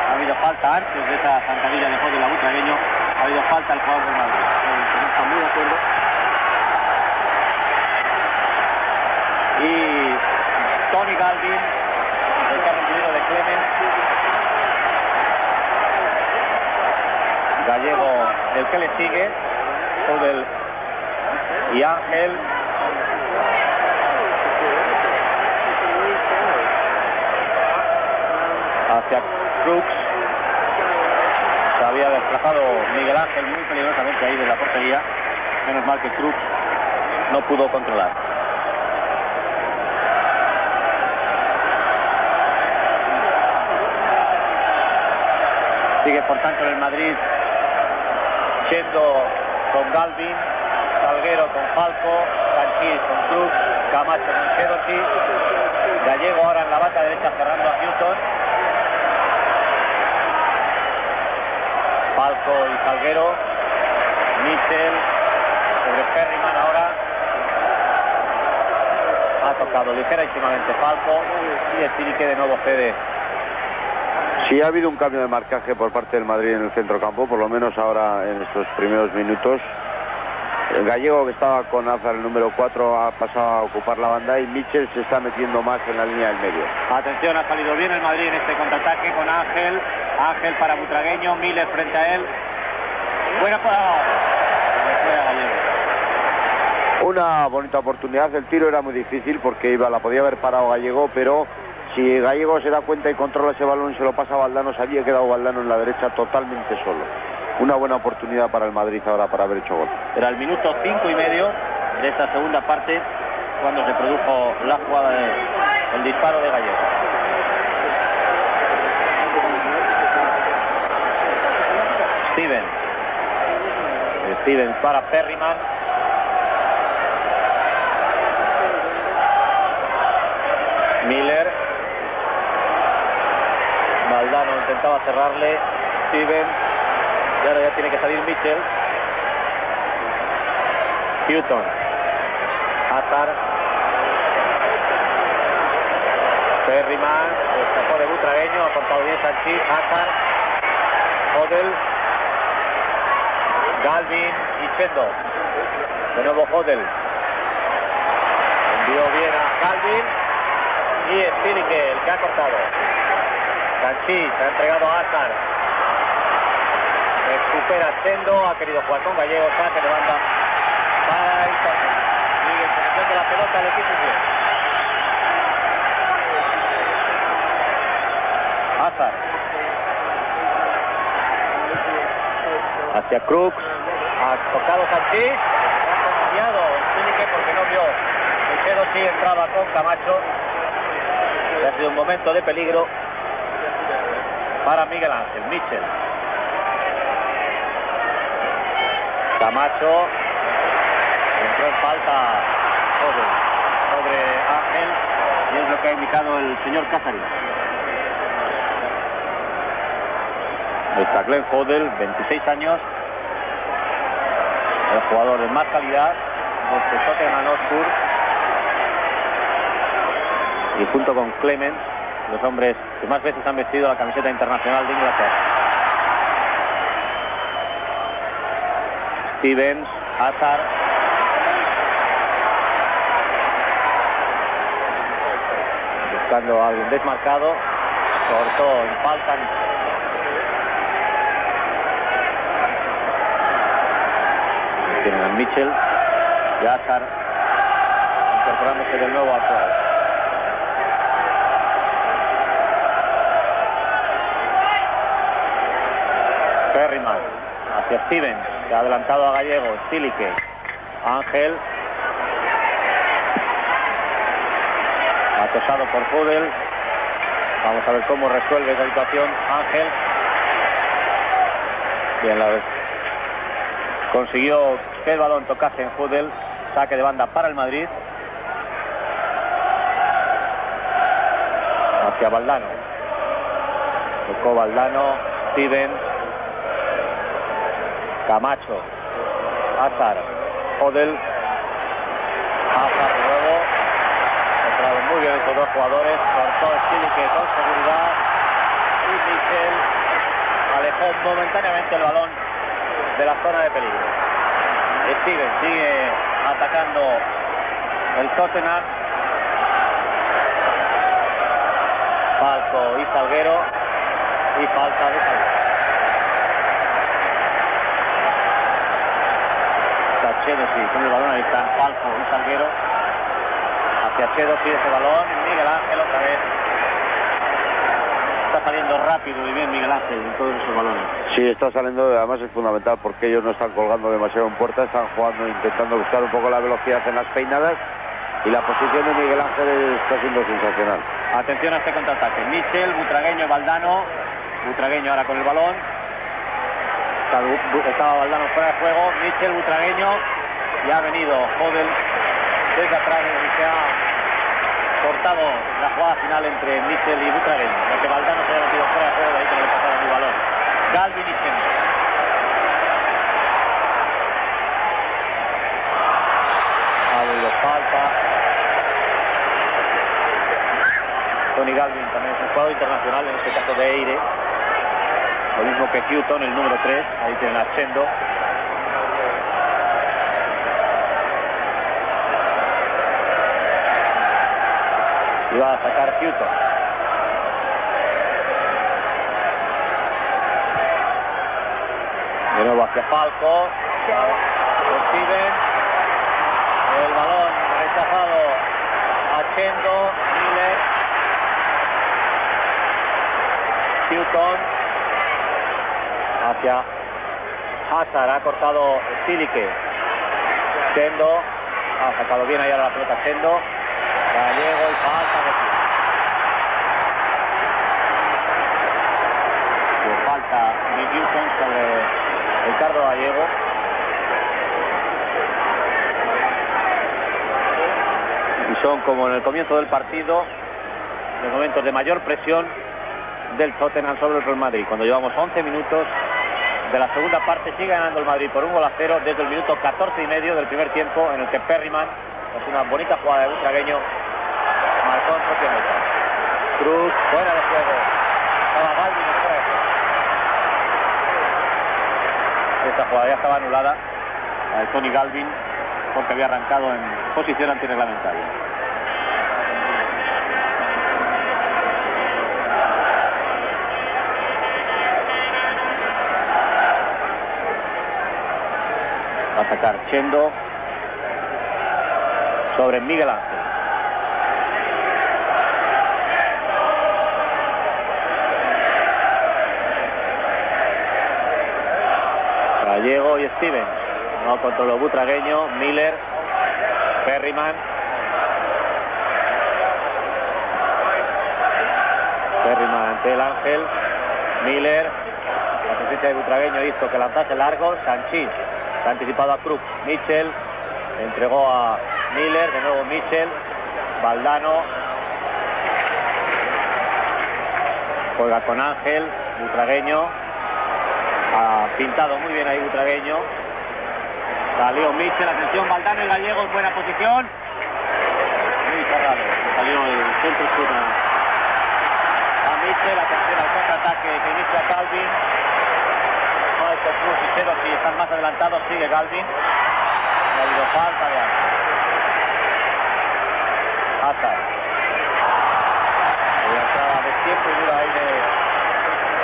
ha habido falta antes de esa zancadilla de Hodel a Butragueño. Ha habido falta al jugador del Madrid. No está muy de acuerdo. Y Tony Galvin, el que ha recibido de Clemens, Gallego el que le sigue, Hodel y Ángel. Hacia Crooks. Se había desplazado Miguel Ángel muy peligrosamente ahí de la portería. Menos mal que Crooks no pudo controlar. Sigue por tanto el Madrid yendo con Galvin, Salguero con Falco, Sanchís con Cruz, Camacho con Kedosi, Gallego ahora en la banda derecha cerrando a Newton, Falco y Salguero, Mitchell sobre Perryman ahora, ha tocado ligerísimamente Falco y Estilique de nuevo cede. Sí, ha habido un cambio de marcaje por parte del Madrid en el centrocampo, por lo menos ahora en estos primeros minutos. El Gallego, que estaba con Azar el número 4, ha pasado a ocupar la banda y Mitchell se está metiendo más en la línea del medio. Atención, ha salido bien el Madrid en este contraataque con Ángel. Ángel para Butragueño, Miller frente a él. Buena para Gallego. Una bonita oportunidad, el tiro era muy difícil porque la podía haber parado Gallego, pero si Gallego se da cuenta y controla ese balón y se lo pasa a Valdano, se había quedado Valdano en la derecha totalmente solo. Una buena oportunidad para el Madrid ahora para haber hecho gol. Era el minuto 5:30 de esta segunda parte cuando se produjo la jugada del disparo de Gallego. Steven para Perryman. Miller. Valdano intentaba cerrarle. Steven. Y ahora ya tiene que salir Mitchell. Houghton. Hazard. Perryman. Escapó de Butragueño. Ha cortado bien Sanchís. Hazard. Hodel. Galvin y Chendo. De nuevo Hodel. Envió bien a Galvin. Y Estilique, el que ha cortado. Sanchís ha entregado a Hazard. Recupera Chendo. Ha querido jugar con Gallego. Saque de banda para el Tottenham. Sigue teniendo la pelota al equipo inglés. Hazard. Hacia Crooks. Ha tocado Sanchís. Ha confiado Estilique porque no vio. El Chendo sí entraba con Camacho. Ha sido un momento de peligro para Miguel Ángel. Mitchell. Camacho. Entró en falta sobre Ángel. Y es lo que ha indicado el señor Cáceres. Está Glenn Hodel, 26 años. El jugador de más calidad del Tottenham Hotspur. Y junto con Clemens, los hombres que más veces han vestido la camiseta internacional de Inglaterra. Stevens, Hazard. Buscando a alguien desmarcado. Cortó en falta. Tienen a Mitchell y Hazard incorporándose de nuevo al juego. Perryman hacia Stevens, que ha adelantado a Gallego. Estilique, Ángel, acosado por Hodel. Vamos a ver cómo resuelve esa situación Ángel. Bien, la vez consiguió que el balón tocase en Hodel. Saque de banda para el Madrid. Hacia Valdano. Tocó Valdano. Stevens. Camacho. Hazard. Hodel. Hazard de nuevo. Entraron muy bien estos dos jugadores. Cortó Estilique con seguridad. Y Mitchell alejó momentáneamente el balón de la zona de peligro. Steven sigue atacando el Tottenham. Falco y Salguero. Y falta de Salguero. Chelsea con el balón, ahí están Falco y Salguero. Hacia Chelsea ese balón, Miguel Ángel otra vez. Está saliendo rápido y bien Miguel Ángel en todos esos balones. Sí, está saliendo, además es fundamental porque ellos no están colgando demasiado en puerta, están jugando, intentando buscar un poco la velocidad en las peinadas, y la posición de Miguel Ángel está siendo sensacional. Atención a este contraataque. Michel, Butragueño, Valdano. Butragueño ahora con el balón. Estaba Valdano fuera de juego. Michel, Butragueño. Y ha venido Hodel desde atrás y se ha cortado la jugada final entre Michel y Butragueño. Porque Valdano se ha metido fuera de juego, de ahí que no le pasaron el balón. Galvin y Chendo. Ha habido falta. Tony Galvin también es un jugador internacional, en este caso de Eire. Lo mismo que Houghton, el número 3. Ahí tienen a Chendo. Y va a sacar Houghton. De nuevo hacia Falco. Reciben. El balón rechazado a Chendo. Miller. Houghton. Hacia Hazard. Ha cortado Silique. Chendo. Ha sacado bien ahí ahora la pelota Chendo. Gallego y falta de falta de Houghton sobre Ricardo Gallego. Y son, como en el comienzo del partido, los momentos de mayor presión del Tottenham sobre el Real Madrid. Cuando llevamos 11 minutos de la segunda parte, sigue ganando el Madrid por 1-0 desde el minuto 14 y medio del primer tiempo, en el que Perryman, es una bonita jugada de Butragueño, marcó en propia meta. Cruz fuera de juego. Estaba Galvin fuera de juego. Esta jugada ya estaba anulada, la de Tony Galvin, porque había arrancado en posición antirreglamentaria. Va a sacar Chendo sobre Miguel Ángel. Gallego y Steven. No controló Butragueño. Miller. Perryman. Perryman ante el Ángel. Miller. La presencia de Butragueño hizo que lanzase largo. Sanchís se ha anticipado a Cruz. Michel. Entregó a Miller. De nuevo Michel. Valdano. Juega con Ángel. Butragueño. Ha pintado muy bien ahí Butragueño. Salió Michel, atención, Valdano y Gallego en buena posición. Muy cerrado. Salió el centro sur a Michel, atención al contraataque que inicia Galvin. No es que Cruz y Cero, si están más adelantados, sigue Galvin. No ha habido falta de Ángel. Hazard. La entrada de tiempo y dura ahí de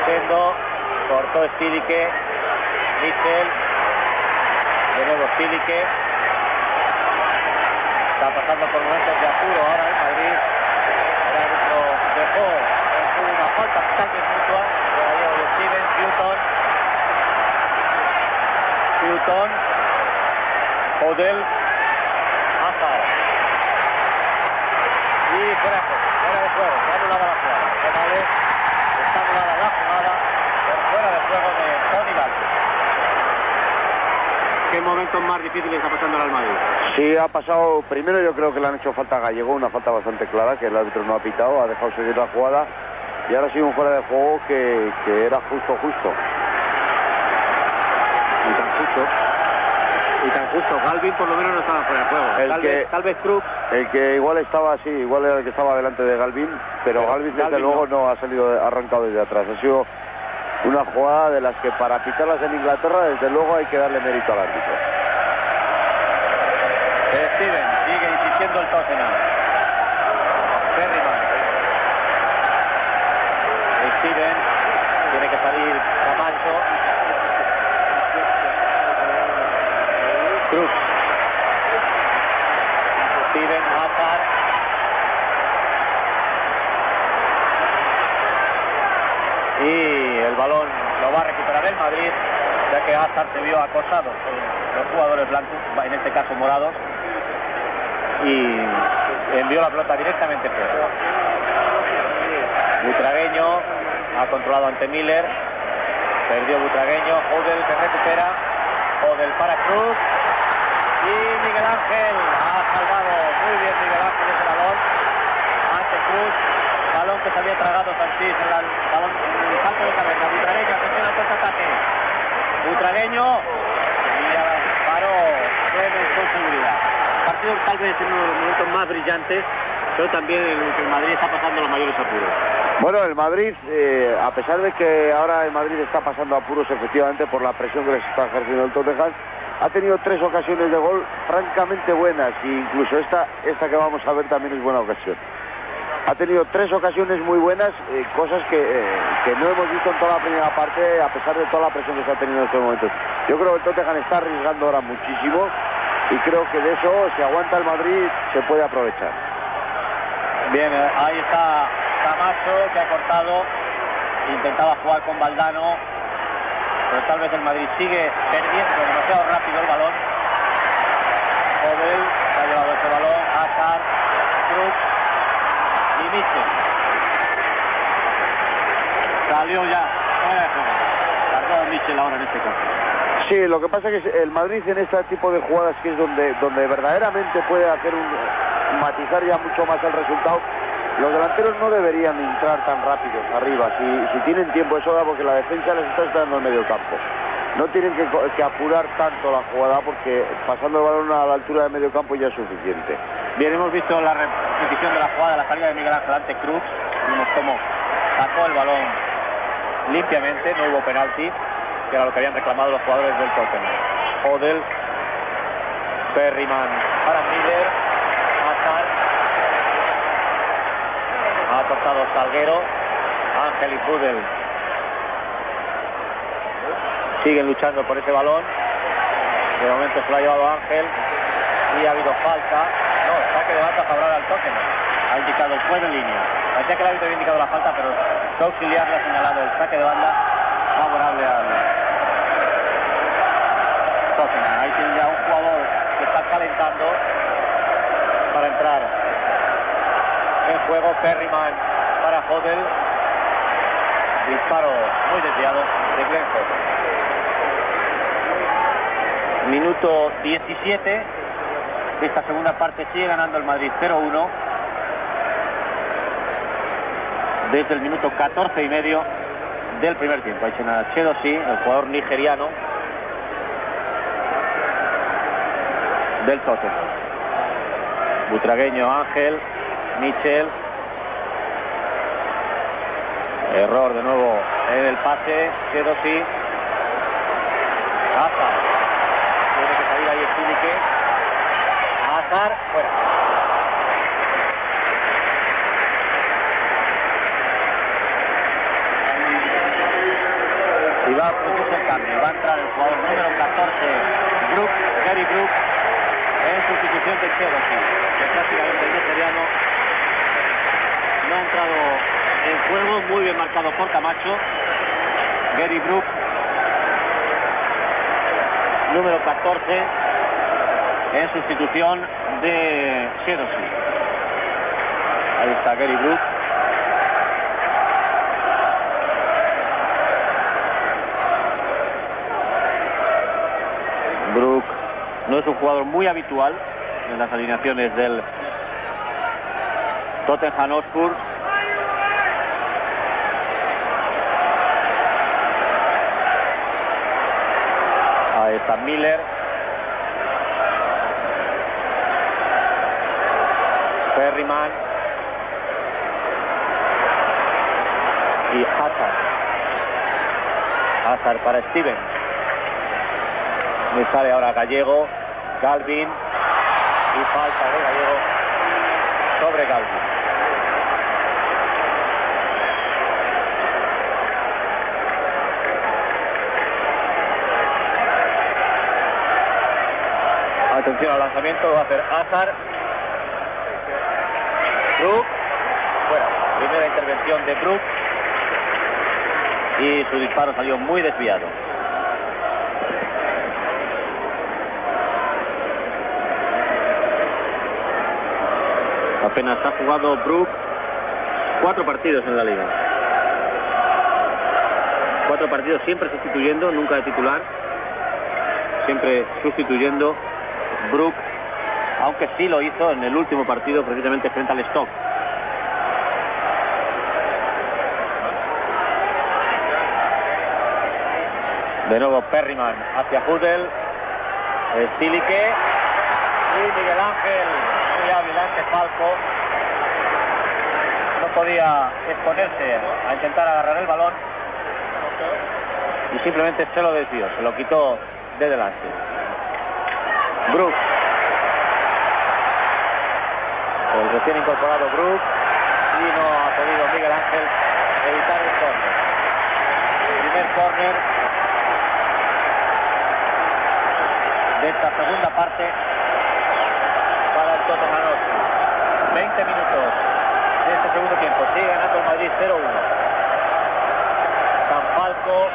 Chendo. Cortó Silique. Michel. De nuevo Silique. Está pasando por momentos de apuro ahora el Madrid. El árbitro dejó una falta totalmente mutua de Gallego y Steven. Houghton. Hodel. Hazard. Y fuera de juego. Se ha anulado la jugada. Está anulada la jugada. Fuera de juego de Tony Galvin. ¿Qué momentos más difíciles está pasando al Madrid? Sí, ha pasado. Primero yo creo que le han hecho falta a Gallego, una falta bastante clara, que el árbitro no ha pitado, ha dejado seguir la jugada, y ahora ha sido un fuera de juego que era justo. Y tan justo. Galvin por lo menos no estaba fuera de juego. Tal vez Cruz. El que igual estaba así, igual era el que estaba delante de Galvin, pero Galvin desde luego no ha salido arrancado desde atrás. Ha sido una jugada de las que para pitarlas en Inglaterra desde luego hay que darle mérito al árbitro. Steven sigue insistiendo el Tottenham. Perryman. Steven tiene que salir Camacho. Cruz. Lo va a recuperar el Madrid, ya que Hazard se vio acosado por los jugadores blancos, en este caso morados, y envió la pelota directamente fuera. Butragueño ha controlado ante Miller, perdió Butragueño, Odell que recupera, Odell para Cruz, y Miguel Ángel ha salvado muy bien Miguel Ángel ese balón ante Cruz, balón que se había tragado Sanchís, el balón, el salto de cabeza. Butragueño, atención al contraataque, Butragueño, y paró Clemens con seguridad. Partido tal vez en uno de los momentos más brillantes, pero también en el que el Madrid está pasando los mayores apuros. Bueno, el Madrid, a pesar de que ahora el Madrid está pasando apuros efectivamente por la presión que les está ejerciendo el Tottenham, ha tenido 3 ocasiones de gol francamente buenas, e incluso esta que vamos a ver también es buena ocasión. Ha tenido 3 ocasiones muy buenas, cosas que no hemos visto en toda la primera parte, a pesar de toda la presión que está teniendo en estos momentos. Yo creo que el Tottenham está arriesgando ahora muchísimo y creo que de eso, si aguanta el Madrid, se puede aprovechar. Bien, ahí está Camacho, que ha cortado, intentaba jugar con Valdano, pero tal vez el Madrid sigue perdiendo demasiado rápido el balón. Odell se ha llevado ese balón, Hazard, Cruz y Mitchell. Salió ya fuera de juego. Tardó Mitchell ahora en este caso. Sí, lo que pasa es que el Madrid en este tipo de jugadas, que es donde verdaderamente puede hacer matizar ya mucho más el resultado, los delanteros no deberían entrar tan rápidos arriba, si tienen tiempo. Eso da porque la defensa les está esperando en el medio campo. No tienen que apurar tanto la jugada, porque pasando el balón a la altura del medio campo ya es suficiente. Bien, hemos visto la repetición de la jugada, la salida de Miguel Ángel ante Cruz. Vimos cómo sacó el balón limpiamente, no hubo penalti, que era lo que habían reclamado los jugadores del Tottenham. Odell, Perryman para Miller, Hazard. Ha cortado Salguero, Ángel y Pudel siguen luchando por ese balón. De momento se lo ha llevado Ángel y ha habido falta. No, saque de banda favorable al Tottenham. Ha indicado el juez en línea. Parecía que el árbitro había indicado la falta, pero su auxiliar le ha señalado el saque de banda favorable al Tottenham. Ahí tiene ya un jugador que está calentando para entrar en juego. Perryman para Odell. Disparo muy desviado de Glenn Hoddle. Minuto 17 de esta segunda parte. Sigue ganando el Madrid 0-1 desde el minuto 14 y medio del primer tiempo. Ha hecho una Chedosi, el jugador nigeriano del Tottenham. Butragueño, Ángel, Mitchell. Error de nuevo en el pase. Chedosi. Hazard. Tiene que salir ahí el Zúñiga. Hazard, fuera. Y va a producirse el cambio. Va a entrar el jugador número 14, Gary Brook, en sustitución de Chedosi, que prácticamente el nigeriano no ha entrado en juego. Muy bien marcado por Camacho. Gary Brook, número 14, en sustitución de Chedosi. Ahí está Gary Brook. Brook no es un jugador muy habitual en las alineaciones del Tottenham Hotspur. Ahí está Miller. Perryman. Y Hazard. Hazard para Steven. Me sale ahora Gallego. Galvin. Y falta de Gallego sobre Galvin. Atención al lanzamiento, lo va a hacer Hazard. Brook, fuera. Primera intervención de Brook. y su disparo salió muy desviado. Apenas ha jugado Brook 4 partidos en la liga. 4 partidos siempre sustituyendo, nunca de titular. Siempre sustituyendo Brook, aunque sí lo hizo en el último partido precisamente frente al Stoke. De nuevo Perryman hacia Huddle, Stilique y Miguel Ángel, muy hábil ante Falco. No podía exponerse a intentar agarrar el balón y simplemente se lo desvió, se lo quitó de delante. Brook, el recién incorporado Brook, y no ha podido Miguel Ángel evitar el córner. El primer córner de esta segunda parte para el Tottenham Hotspur. 20 minutos de este segundo tiempo. Sigue ganando el Madrid 0-1. Falco,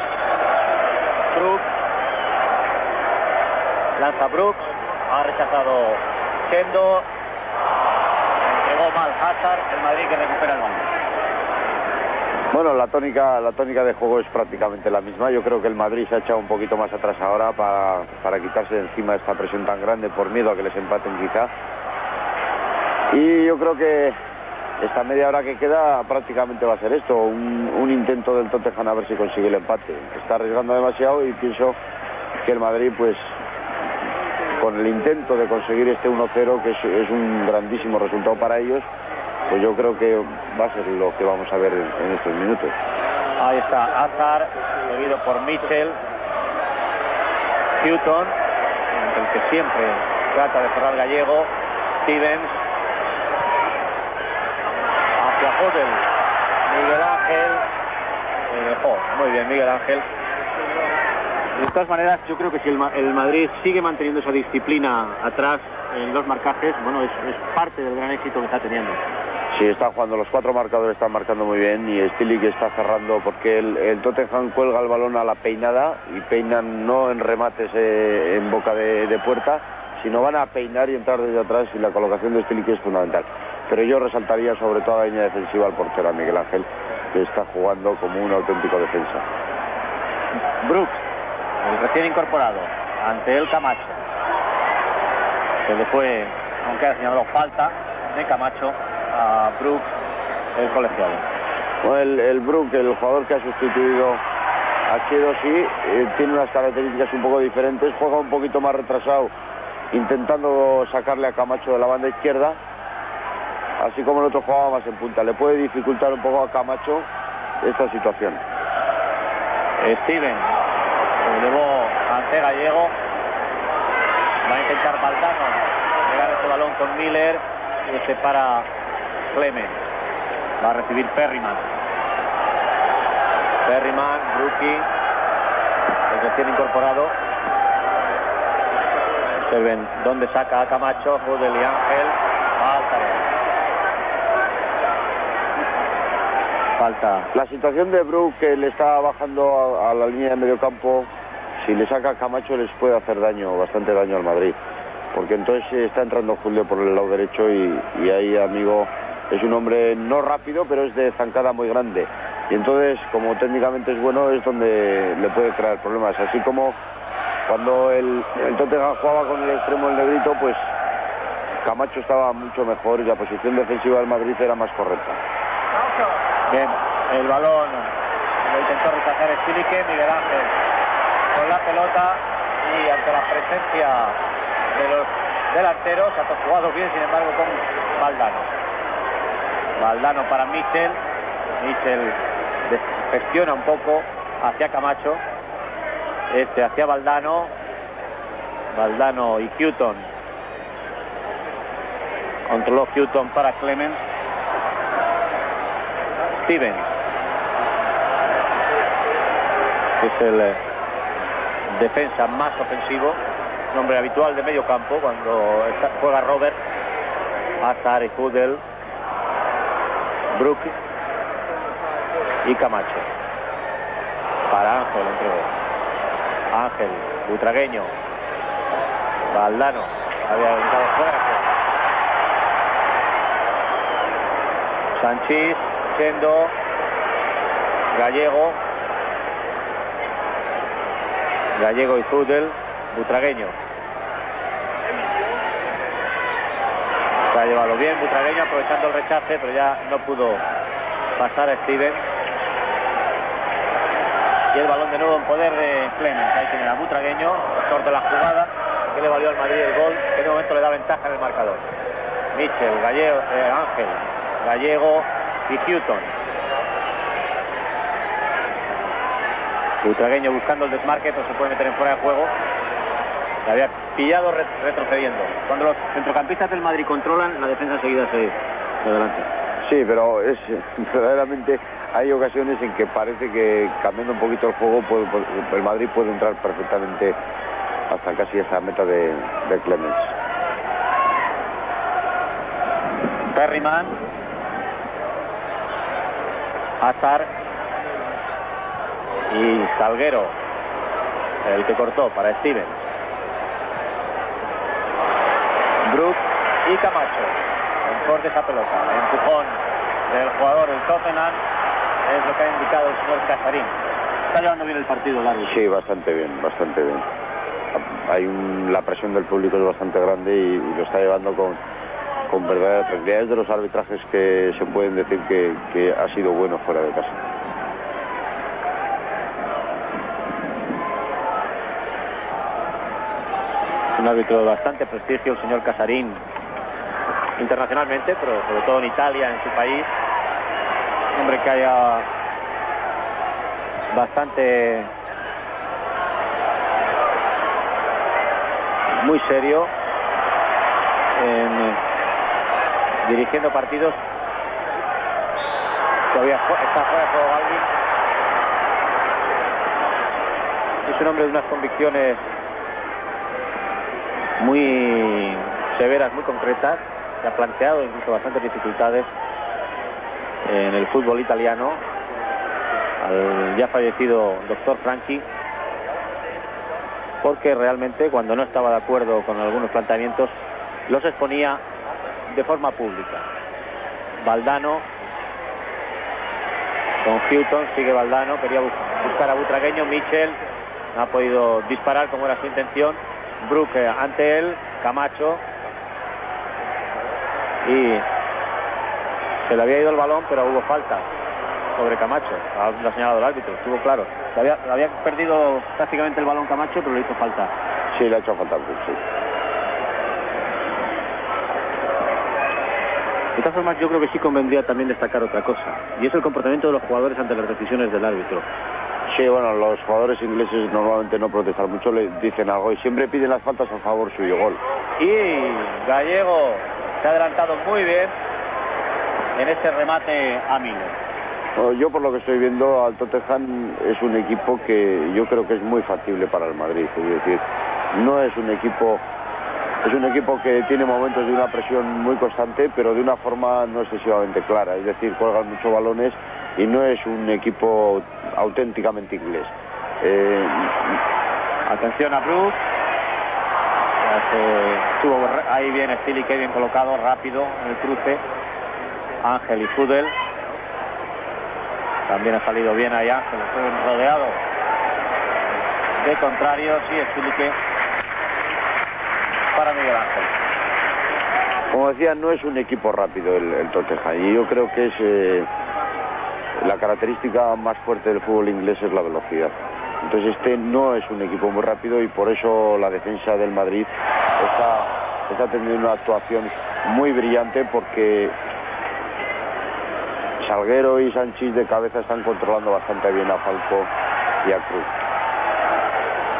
Brook, lanza Brook, ha rechazado Kendo, entregó mal Hazard, el Madrid que recupera el balón. Bueno, la tónica de juego es prácticamente la misma. Yo creo que el Madrid se ha echado un poquito más atrás ahora para quitarse de encima esta presión tan grande por miedo a que les empaten quizá. Y yo creo que esta media hora que queda prácticamente va a ser esto, un intento del Tottenham a ver si consigue el empate. Está arriesgando demasiado y pienso que el Madrid, pues, con el intento de conseguir este 1-0, que es un grandísimo resultado para ellos, pues yo creo que va a ser lo que vamos a ver en estos minutos. Ahí está Hazard, seguido por Mitchell, Houghton, el que siempre trata de cerrar Gallego, Stevens, hacia Huddle, Miguel Ángel, muy bien Miguel Ángel. De todas maneras, yo creo que si el Madrid sigue manteniendo esa disciplina atrás en los marcajes, bueno, es parte del gran éxito que está teniendo. Sí, están jugando, los 4 marcadores están marcando muy bien y Stilique está cerrando porque el Tottenham cuelga el balón a la peinada y peinan no en remates en boca de puerta, sino van a peinar y entrar desde atrás y la colocación de Stilique es fundamental. Pero yo resaltaría sobre todo la línea defensiva al portero, a Miguel Ángel, que está jugando como un auténtico defensa. Brooks, el recién incorporado, ante el Camacho. Se le fue, aunque ha señalado falta de Camacho a Brook, el colegiado. Bueno, el Brook, el jugador que ha sustituido a Chiedosi, tiene unas características un poco diferentes, juega un poquito más retrasado, intentando sacarle a Camacho de la banda izquierda, así como el otro jugaba más en punta. Le puede dificultar un poco a Camacho esta situación. Steven se llevó ante Gallego, va a intentar Valdano pegar este balón con Miller y se para Clement. Va a recibir Perryman, Brookie, el recién incorporado. Observen dónde saca a Camacho, Huddle y Ángel. Falta. La situación de Brook, que le está bajando a la línea de medio campo, si le saca a Camacho les puede hacer daño, bastante daño al Madrid, porque entonces está entrando Julio por el lado derecho y ahí, amigo, es un hombre no rápido, pero es de zancada muy grande, y entonces, como técnicamente es bueno, es donde le puede crear problemas. Así como cuando el Tottenham jugaba con el extremo del Negrito, pues Camacho estaba mucho mejor y la posición defensiva del Madrid era más correcta. Bien, el balón lo intentó rechazar Stilique, Miguel Ángel con la pelota y ante la presencia de los delanteros ha jugado bien, sin embargo, con Valdano para Mitchell gestiona un poco hacia Camacho, hacia Valdano y Houghton, controló Houghton para Clement. Steven, que es el defensa más ofensivo, nombre habitual de medio campo cuando juega Robert, Hazard y Huddle, Brook y Camacho. Para Ángel, entregó. Ángel, butragueño. Valdano. Había dado fuera. Sanchís, Chendo, Gallego y Zudel, butragueño. Se ha llevado bien butragueño aprovechando el rechace, pero ya no pudo pasar a Steven. Y el balón de nuevo en poder de Clemens. Ahí tiene a butragueño, autor de la jugada que le valió al Madrid el gol, que de momento le da ventaja en el marcador. Mitchell, Gallego, Ángel, Gallego y Houghton. Butragueño buscando el desmarque, pero se puede meter en fuera de juego. Le había pillado retrocediendo. Cuando los centrocampistas del Madrid controlan, la defensa enseguida se adelanta. Sí, pero es verdaderamente hay ocasiones en que parece que cambiando un poquito el juego el Madrid puede entrar perfectamente hasta casi esa meta de Clemens. Perryman, Hazard y Salguero, el que cortó para Stevens. Brook y Camacho en corte esa pelota. El empujón del jugador del Tottenham es lo que ha indicado el señor Casarín. Está llevando bien el partido, Larry. Sí, bastante bien, bastante bien. La presión del público es bastante grande y lo está llevando con verdadera tranquilidad. Es de los arbitrajes que se pueden decir que ha sido bueno fuera de casa. Un árbitro de bastante prestigio, el señor Casarín, internacionalmente, pero sobre todo en Italia, en su país. Un hombre que haya bastante muy serio dirigiendo partidos. Todavía está fuera de juego Baldwin. Es un hombre de unas convicciones muy severas, muy concretas, que ha planteado incluso bastantes dificultades en el fútbol italiano al ya fallecido doctor Franchi, porque realmente cuando no estaba de acuerdo con algunos planteamientos los exponía de forma pública. Valdano con Houghton, sigue Valdano, quería buscar a butragueño. Mitchell no ha podido disparar como era su intención. Brook ante él, Camacho, y se le había ido el balón, pero hubo falta sobre Camacho. Lo ha señalado el árbitro, estuvo claro. Había perdido prácticamente el balón Camacho, pero le hizo falta. Sí, le ha hecho falta, sí. De todas formas, yo creo que sí convendría también destacar otra cosa, y es el comportamiento de los jugadores ante las decisiones del árbitro. Sí, bueno, los jugadores ingleses normalmente no protestan mucho, le dicen algo y siempre piden las faltas a favor suyo. Gol. Y Gallego se ha adelantado muy bien en ese remate a Miller. Yo por lo que estoy viendo, al Tottenham es un equipo que yo creo que es muy factible para el Madrid. Es decir, no es un equipo... Es un equipo que tiene momentos de una presión muy constante, pero de una forma no excesivamente clara. Es decir, cuelgan muchos balones y no es un equipo auténticamente inglés. Atención a Brook. Estuvo ahí bien Stili, que bien colocado, rápido en el cruce. Ángel y Fudel. También ha salido bien ahí Ángel, fue rodeado de contrarios y Stili que para Miguel Ángel. Como decía, no es un equipo rápido el Tottenham, y yo creo que es la característica más fuerte del fútbol inglés es la velocidad. Entonces este no es un equipo muy rápido y por eso la defensa del Madrid está teniendo una actuación muy brillante, porque Salguero y Sanchís de cabeza están controlando bastante bien a Falco y a Cruz.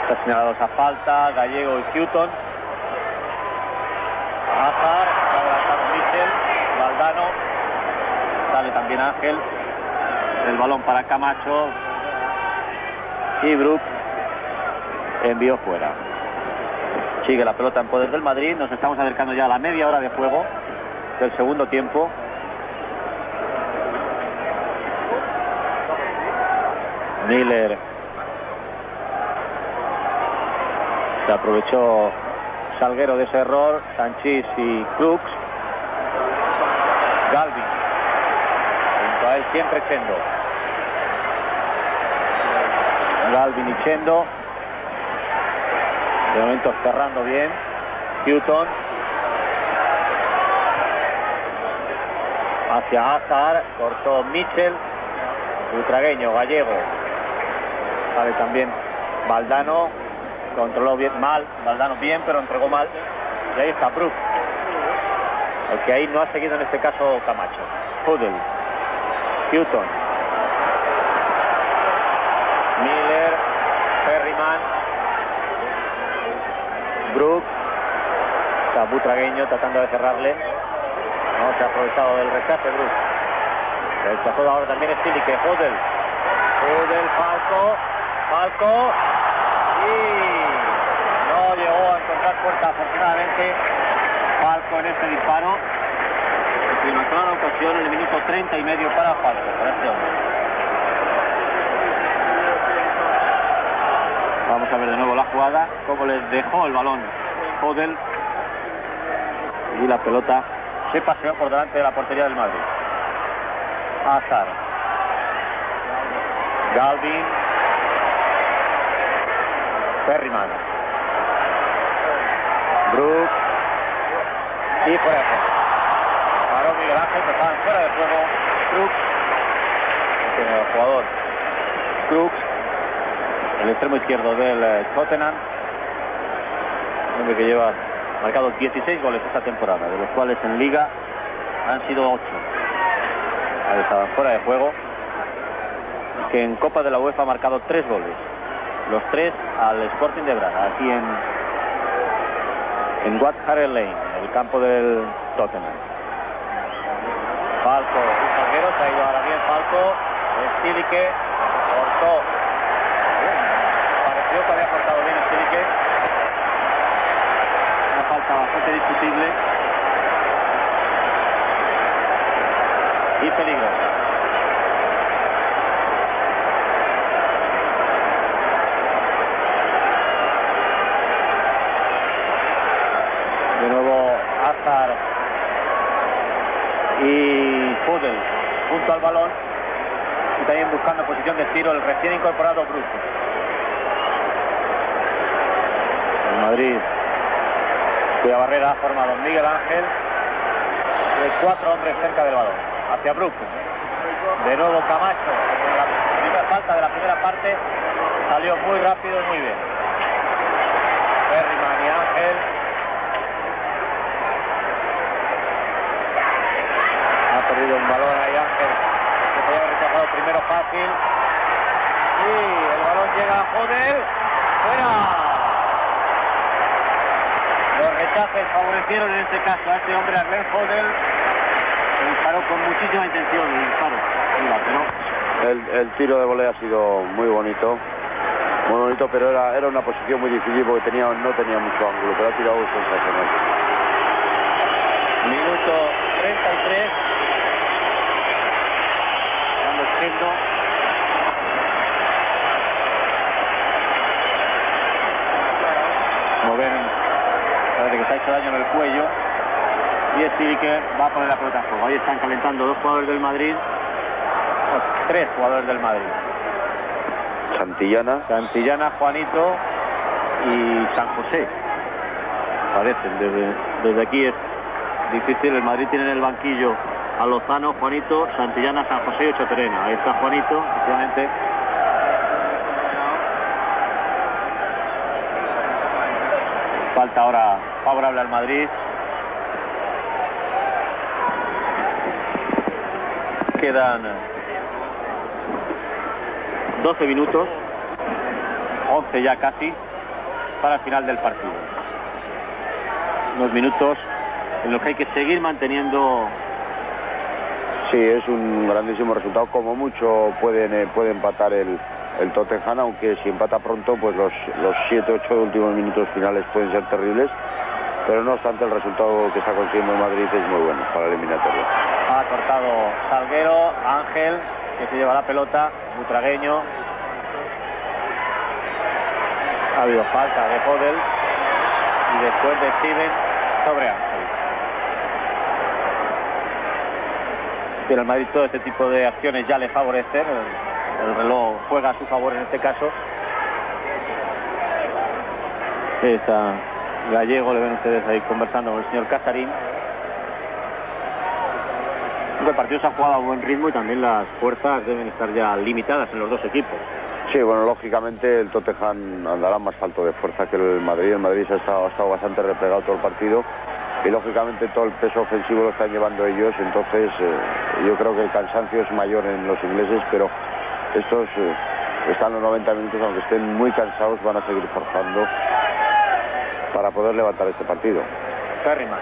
Está señalado esa falta, Gallego y Houghton. Hazard, está adelantado Mitchell, Valdano, sale también Ángel, el balón para Camacho y Brook envió fuera. Sigue la pelota en poder del Madrid, nos estamos acercando ya a la media hora de juego del segundo tiempo. Miller Se aprovechó Salguero de ese error. Sanchís y Crux. Galvin. Junto a él siempre Chendo. Galvin y Chendo. De momento cerrando bien. Houghton. Hacia Hazard. Cortó Mitchell. Butragueño, Gallego. Sale también Valdano. Controló bien, mal. Valdano bien, pero entregó mal. Y ahí está Brook. El que ahí no ha seguido en este caso Camacho. Huddle. Houghton. Miller. Ferryman. Brook. Está Butragueño tratando de cerrarle. No se ha aprovechado del rechace Brook. Rechazó ahora también Stilique. Huddle. Huddle, Falco. Y no llegó a encontrar puerta afortunadamente Falco en este disparo. Y una clara ocasión en el minuto 30 y medio para Falco, para este hombre. Vamos a ver de nuevo la jugada, cómo les dejó el balón Huddle. Y la pelota se paseó por delante de la portería del Madrid. Hazard. Galvin. Ferryman. Brook. Y fuera de juego. Paró Miguel Ángel, que estaban fuera de juego. Crux. El jugador Crux. El extremo izquierdo del Tottenham. Un hombre que lleva marcado 16 goles esta temporada, de los cuales en Liga han sido 8. Ahí estaban fuera de juego. Que en Copa de la UEFA ha marcado 3 goles. Los 3 al Sporting de Braga, aquí en Wat Hare Lane, el campo del Tottenham. Falco, un Salguero, se ha ido ahora bien Falco. Stilique cortó. Pareció que había cortado bien Stilique. Una falta bastante discutible. Y peligrosa. De nuevo Hazard y Huddle junto al balón y también buscando posición de tiro el recién incorporado Brook. El Madrid, cuya barrera ha formado Miguel Ángel, de 4 hombres cerca del balón, hacia Brook. De nuevo Camacho, en la primera falta de la primera parte, salió muy rápido y muy bien. Ferryman y Ángel. Ha perdido un balón ahí Ángel, que podía haber rechazado primero fácil. Y el balón llega a Huddle. ¡Fuera! Los rechaces favorecieron en este caso a este hombre, a Glenn Huddle, que disparó con muchísima intención el disparo. El tiro de volea ha sido muy bonito, pero era una posición muy difícil porque no tenía mucho ángulo, pero ha tirado sensacional. Minuto 33. Como ven, parece que se ha hecho daño en el cuello y Stilique va a poner la pelota en juego. Ahí están calentando 2 jugadores del Madrid, 3 jugadores del Madrid. Santillana, Juanito y San José. Parecen, desde aquí es difícil. El Madrid tiene en el banquillo a Lozano, Juanito, Santillana, San José y Ocho Terena. Ahí está Juanito, efectivamente. Falta ahora favorable al Madrid. Quedan 12 minutos, 11 ya casi, para el final del partido. Unos minutos en los que hay que seguir manteniendo. Sí, es un grandísimo resultado. Como mucho puede empatar el Tottenham, aunque si empata pronto, pues los 7-8 últimos minutos finales pueden ser terribles. Pero no obstante, el resultado que está consiguiendo el Madrid es muy bueno para el eliminatorio. Ha cortado Salguero, Ángel, que se lleva la pelota, Butragueño. Ha habido falta de Hodel y después de Steven sobre Ángel. Pero el Madrid todo este tipo de acciones ya le favorecen. El reloj juega a su favor en este caso. Está Gallego, le ven ustedes ahí conversando con el señor Casarín. El partido se ha jugado a buen ritmo y también las fuerzas deben estar ya limitadas en los dos equipos. Sí, bueno, lógicamente el Tottenham andará más falto de fuerza que el Madrid. El Madrid ha estado bastante replegado todo el partido y lógicamente todo el peso ofensivo lo están llevando ellos. Entonces yo creo que el cansancio es mayor en los ingleses, pero estos están los 90 minutos, aunque estén muy cansados, van a seguir forzando para poder levantar este partido. Perryman,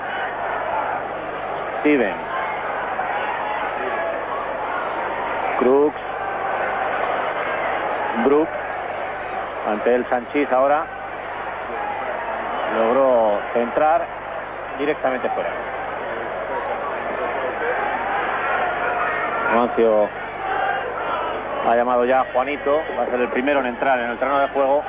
Steven, Crooks, Brook, ante el Sanchís ahora, logró centrar directamente fuera. Mancio ha llamado ya a Juanito, va a ser el primero en entrar en el terreno de juego.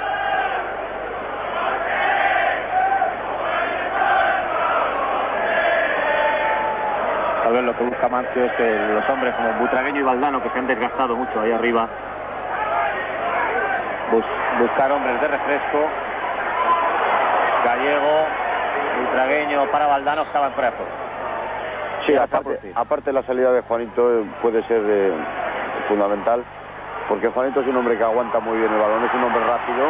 Tal vez lo que busca Mancio es que los hombres como Butragueño y Valdano, que se han desgastado mucho ahí arriba, buscar hombres de refresco. Gallego, Butragueño para Valdano estaban fuera de juego. Sí, aparte la salida de Juanito puede ser fundamental, porque Juanito es un hombre que aguanta muy bien el balón, es un hombre rápido,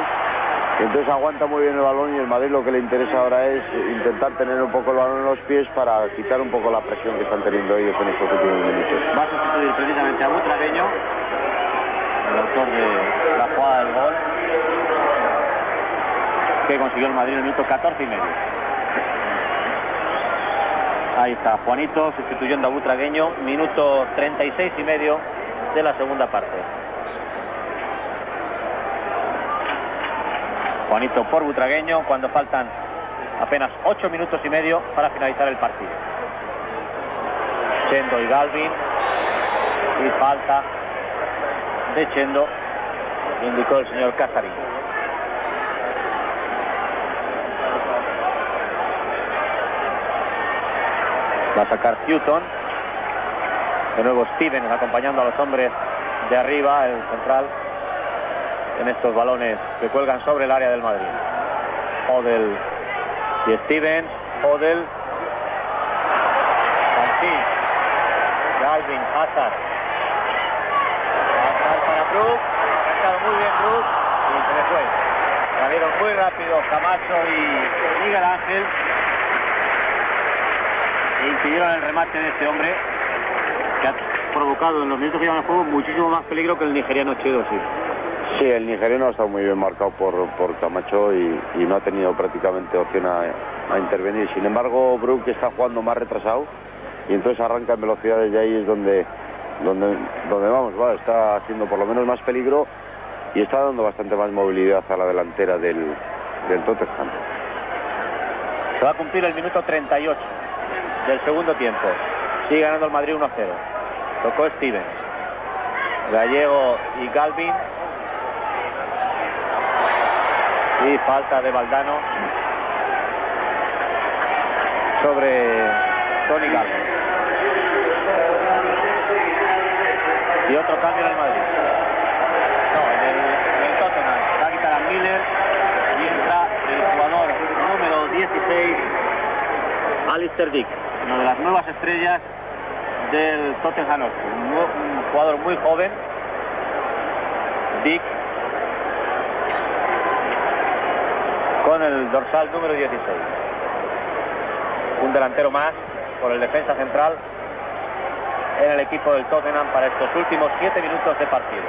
y entonces aguanta muy bien el balón, y el Madrid lo que le interesa ahora es intentar tener un poco el balón en los pies para quitar un poco la presión que están teniendo ellos en estos últimos minutos. Va a sustituir precisamente a Butragueño, el autor de la jugada del gol, que consiguió el Madrid en el minuto 14 y medio. Ahí está Juanito sustituyendo a Butragueño, minuto 36 y medio de la segunda parte. Juanito por Butragueño cuando faltan apenas 8 minutos y medio para finalizar el partido. Chendo y Galvin, y falta de Chendo, indicó el señor Casarín. Va a sacar Houghton. De nuevo Stevens acompañando a los hombres de arriba, el central, en estos balones que cuelgan sobre el área del Madrid. Hodel y Stevens. Hodel, Sanchís, Galvin, Hazard. Hazard para Brook. Ha estado muy bien Brook y se le fue. Salieron muy rápido Camacho y Miguel Ángel. E impidieron el remate de este hombre, que ha provocado en los minutos que llevan el juego muchísimo más peligro que el nigeriano Chedo. Sí, el nigeriano ha estado muy bien marcado por Camacho y no ha tenido prácticamente opción a intervenir. Sin embargo, Brook está jugando más retrasado y entonces arranca en velocidades, y ahí es donde vamos, está haciendo por lo menos más peligro y está dando bastante más movilidad a la delantera del Tottenham. Se va a cumplir el minuto 38 del segundo tiempo. Sigue ganando el Madrid 1-0. Tocó Stevens, Gallego y Galvin, y falta de Valdano sobre Tony Galvin. Y otro cambio en el Madrid. No, en el Tottenham. Va a quitar a Miller y entra el jugador número 16, Alistair Dick, una de las nuevas estrellas del Tottenham. Un jugador muy joven, Dick, con el dorsal número 16. Un delantero más por el defensa central en el equipo del Tottenham para estos últimos 7 minutos de partido.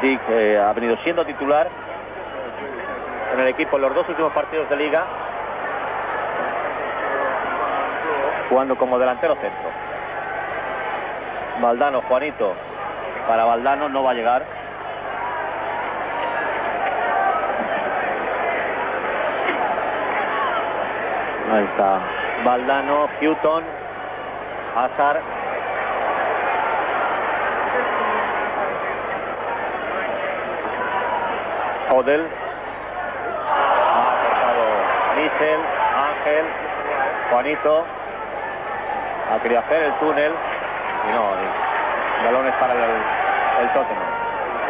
Dick ha venido siendo titular en el equipo en los dos últimos partidos de liga, jugando como delantero centro. Valdano, Juanito, para Valdano no va a llegar. Ahí está Valdano, Houghton, Hazard. Hodel. Ha cortado Michel, Ángel, Juanito. Ha querido hacer el túnel. Y no, el balón es para el Tottenham.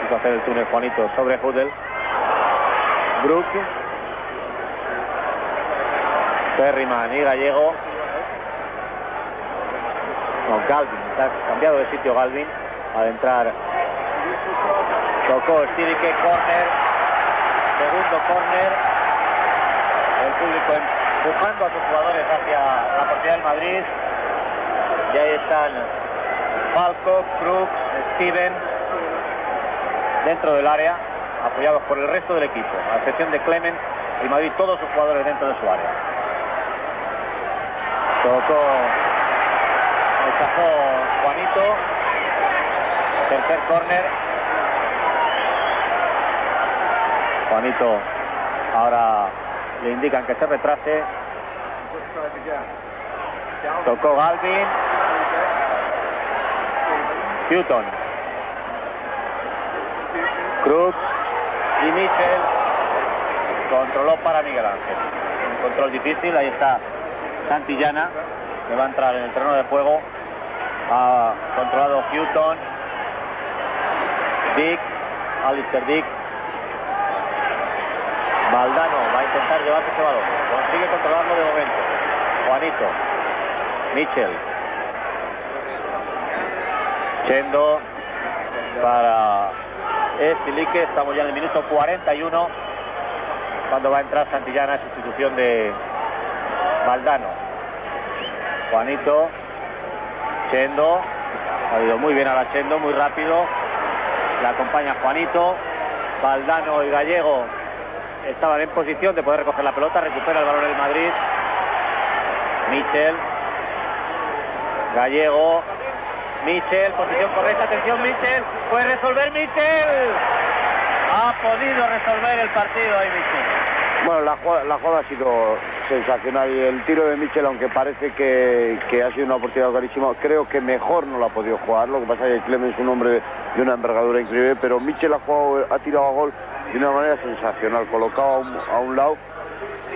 Quiso hacer el túnel Juanito sobre Hodel. Brook. Perryman y Gallego. No, Galvin. Está cambiado de sitio Galvin. Al entrar. Tocó Stirike, corner. Segundo corner. El público empujando a sus jugadores hacia la portería del Madrid. Y ahí están Falco, Cruz, Steven dentro del área, apoyados por el resto del equipo, a excepción de Clement y Madrid, todos sus jugadores dentro de su área. Tocó, rechazó Juanito. Tercer córner. Juanito ahora le indican que se retrase. Tocó Galvin. Houghton. Cruz y Michel. Controló para Miguel Ángel. Un control difícil. Ahí está Santillana, que va a entrar en el terreno de juego. Ha controlado Houghton. Dick. Alistair Dick. Valdano va a intentar llevarse ese balón. Consigue controlarlo de momento. Juanito. Michel. Chendo para Estilique. Estamos ya en el minuto 41 cuando va a entrar Santillana, sustitución de Valdano. Juanito. Chendo. Ha ido muy bien a la Chendo, muy rápido. La acompaña Juanito. Valdano y Gallego estaban en posición de poder recoger la pelota. Recupera el balón el Madrid. Michel. Gallego. Michel, posición correcta, atención Michel, puede resolver Michel. Ha podido resolver el partido ahí Michel. Bueno, la jugada ha sido sensacional y el tiro de Michel, aunque parece que ha sido una oportunidad clarísima, creo que mejor no lo ha podido jugar. Lo que pasa es que Clemens es un hombre de una envergadura increíble, pero Michel ha tirado a gol de una manera sensacional, colocado a un lado,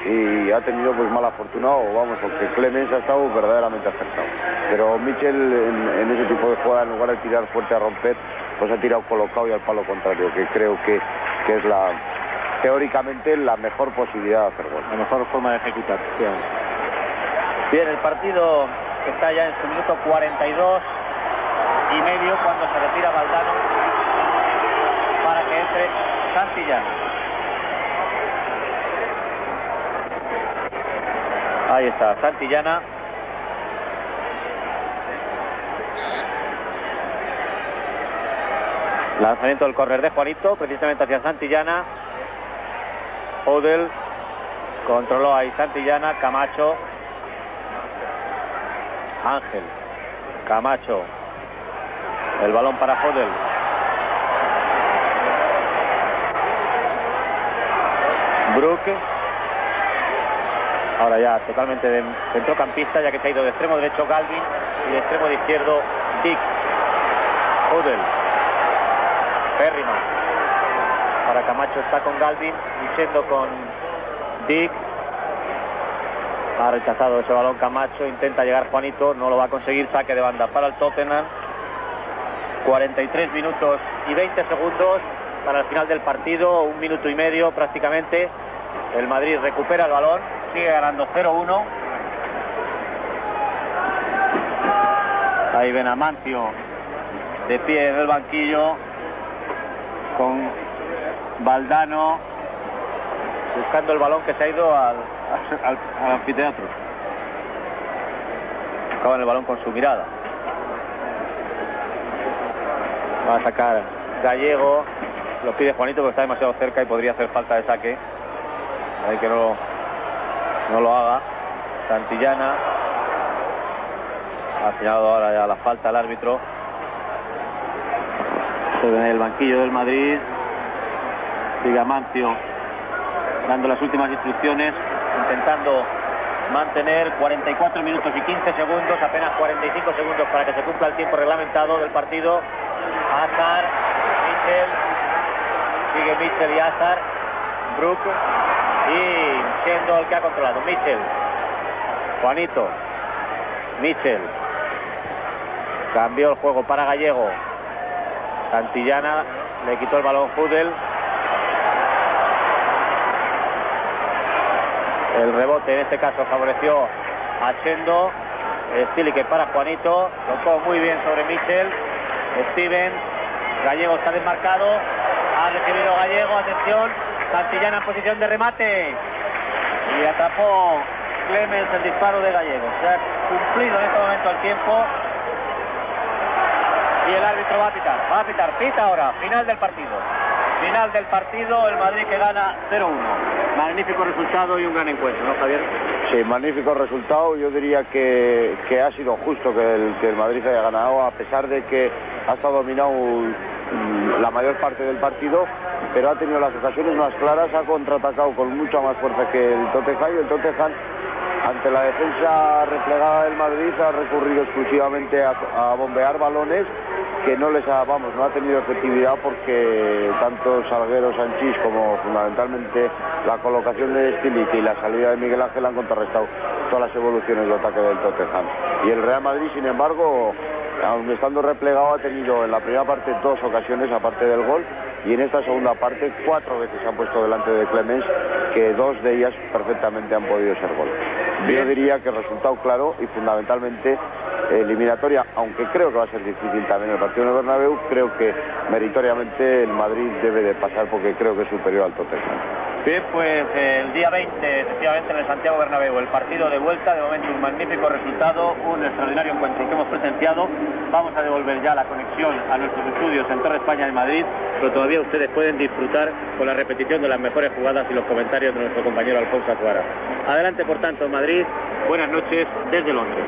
y ha tenido pues mala fortuna, o vamos, porque Clemens ha estado verdaderamente acertado. Pero Michel en ese tipo de jugada, en lugar de tirar fuerte a romper, pues ha tirado colocado y al palo contrario, que creo que es teóricamente la mejor posibilidad de hacer gol. La mejor forma de ejecutar. Bien, el partido está ya en su minuto 42 y medio cuando se retira Valdano para que entre Santillana. Ahí está Santillana. Lanzamiento del córner de Juanito, precisamente hacia Santillana. Hodel controló ahí Santillana. Camacho. Ángel. Camacho. El balón para Hodel. Brook. Ahora ya totalmente de centrocampista, ya que se ha ido de extremo derecho Galvin y de extremo de izquierdo Dick. Hodel. Perryman. Para Camacho está con Galvin y Chendo con Dick. Ha rechazado ese balón Camacho, intenta llegar Juanito, no lo va a conseguir. Saque de banda para el Tottenham. 43 minutos y 20 segundos para el final del partido, 1 minuto y medio prácticamente. El Madrid recupera el balón, sigue ganando 0-1. Ahí ven a Mancio de pie en el banquillo con Valdano buscando el balón que se ha ido al anfiteatro. Acaba el balón con su mirada. Va a sacar Gallego, lo pide Juanito porque está demasiado cerca y podría hacer falta de saque. Hay que no lo haga. Santillana ha señalado ahora ya la falta al árbitro. Se ve en el banquillo del Madrid. Sigue Amancio dando las últimas instrucciones, intentando mantener 44 minutos y 15 segundos, apenas 45 segundos para que se cumpla el tiempo reglamentado del partido. Hazard, Michel, Sigue Mitchell y Hazard, Brook y siendo el que ha controlado. Mitchell, Juanito, Mitchell. Cambió el juego para Gallego. Santillana le quitó el balón Hudel. El rebote en este caso favoreció a Chendo. Stilique para Juanito. Tocó muy bien sobre Mitchell. Steven. Gallego está desmarcado. Ha recibido Gallego. Atención. Santillana en posición de remate. Y atrapó Clemens el disparo de Gallego. Se ha cumplido en este momento el tiempo. Y el árbitro va a pitar, pita ahora, final del partido, el Madrid que gana 0-1. Magnífico resultado y un gran encuentro, ¿no, Javier? Sí, magnífico resultado. Yo diría que ha sido justo que el Madrid haya ganado, a pesar de que ha estado dominado la mayor parte del partido, pero ha tenido las ocasiones más claras, ha contraatacado con mucha más fuerza que el Tottenham, y el Tottenham, ante la defensa replegada del Madrid, ha recurrido exclusivamente a bombear balones que no ha tenido efectividad, porque tanto Salguero, Sanchís como fundamentalmente la colocación de Stilique y la salida de Miguel Ángel han contrarrestado todas las evoluciones de ataque del Tottenham. Y el Real Madrid, sin embargo, aun estando replegado, ha tenido en la primera parte 2 ocasiones aparte del gol, y en esta segunda parte 4 veces se han puesto delante de Clemens, que 2 de ellas perfectamente han podido ser gol. Yo diría que resultado claro y fundamentalmente eliminatoria, aunque creo que va a ser difícil también el partido en el Bernabéu. Creo que meritoriamente el Madrid debe de pasar, porque creo que es superior al Tottenham. Bien, pues el día 20, efectivamente, en el Santiago Bernabéu, el partido de vuelta. De momento un magnífico resultado, un extraordinario encuentro que hemos presenciado. Vamos a devolver ya la conexión a nuestros estudios en Torre España de Madrid, pero todavía ustedes pueden disfrutar con la repetición de las mejores jugadas y los comentarios de nuestro compañero Alfonso Azuara. Adelante, por tanto, Madrid. Buenas noches desde Londres.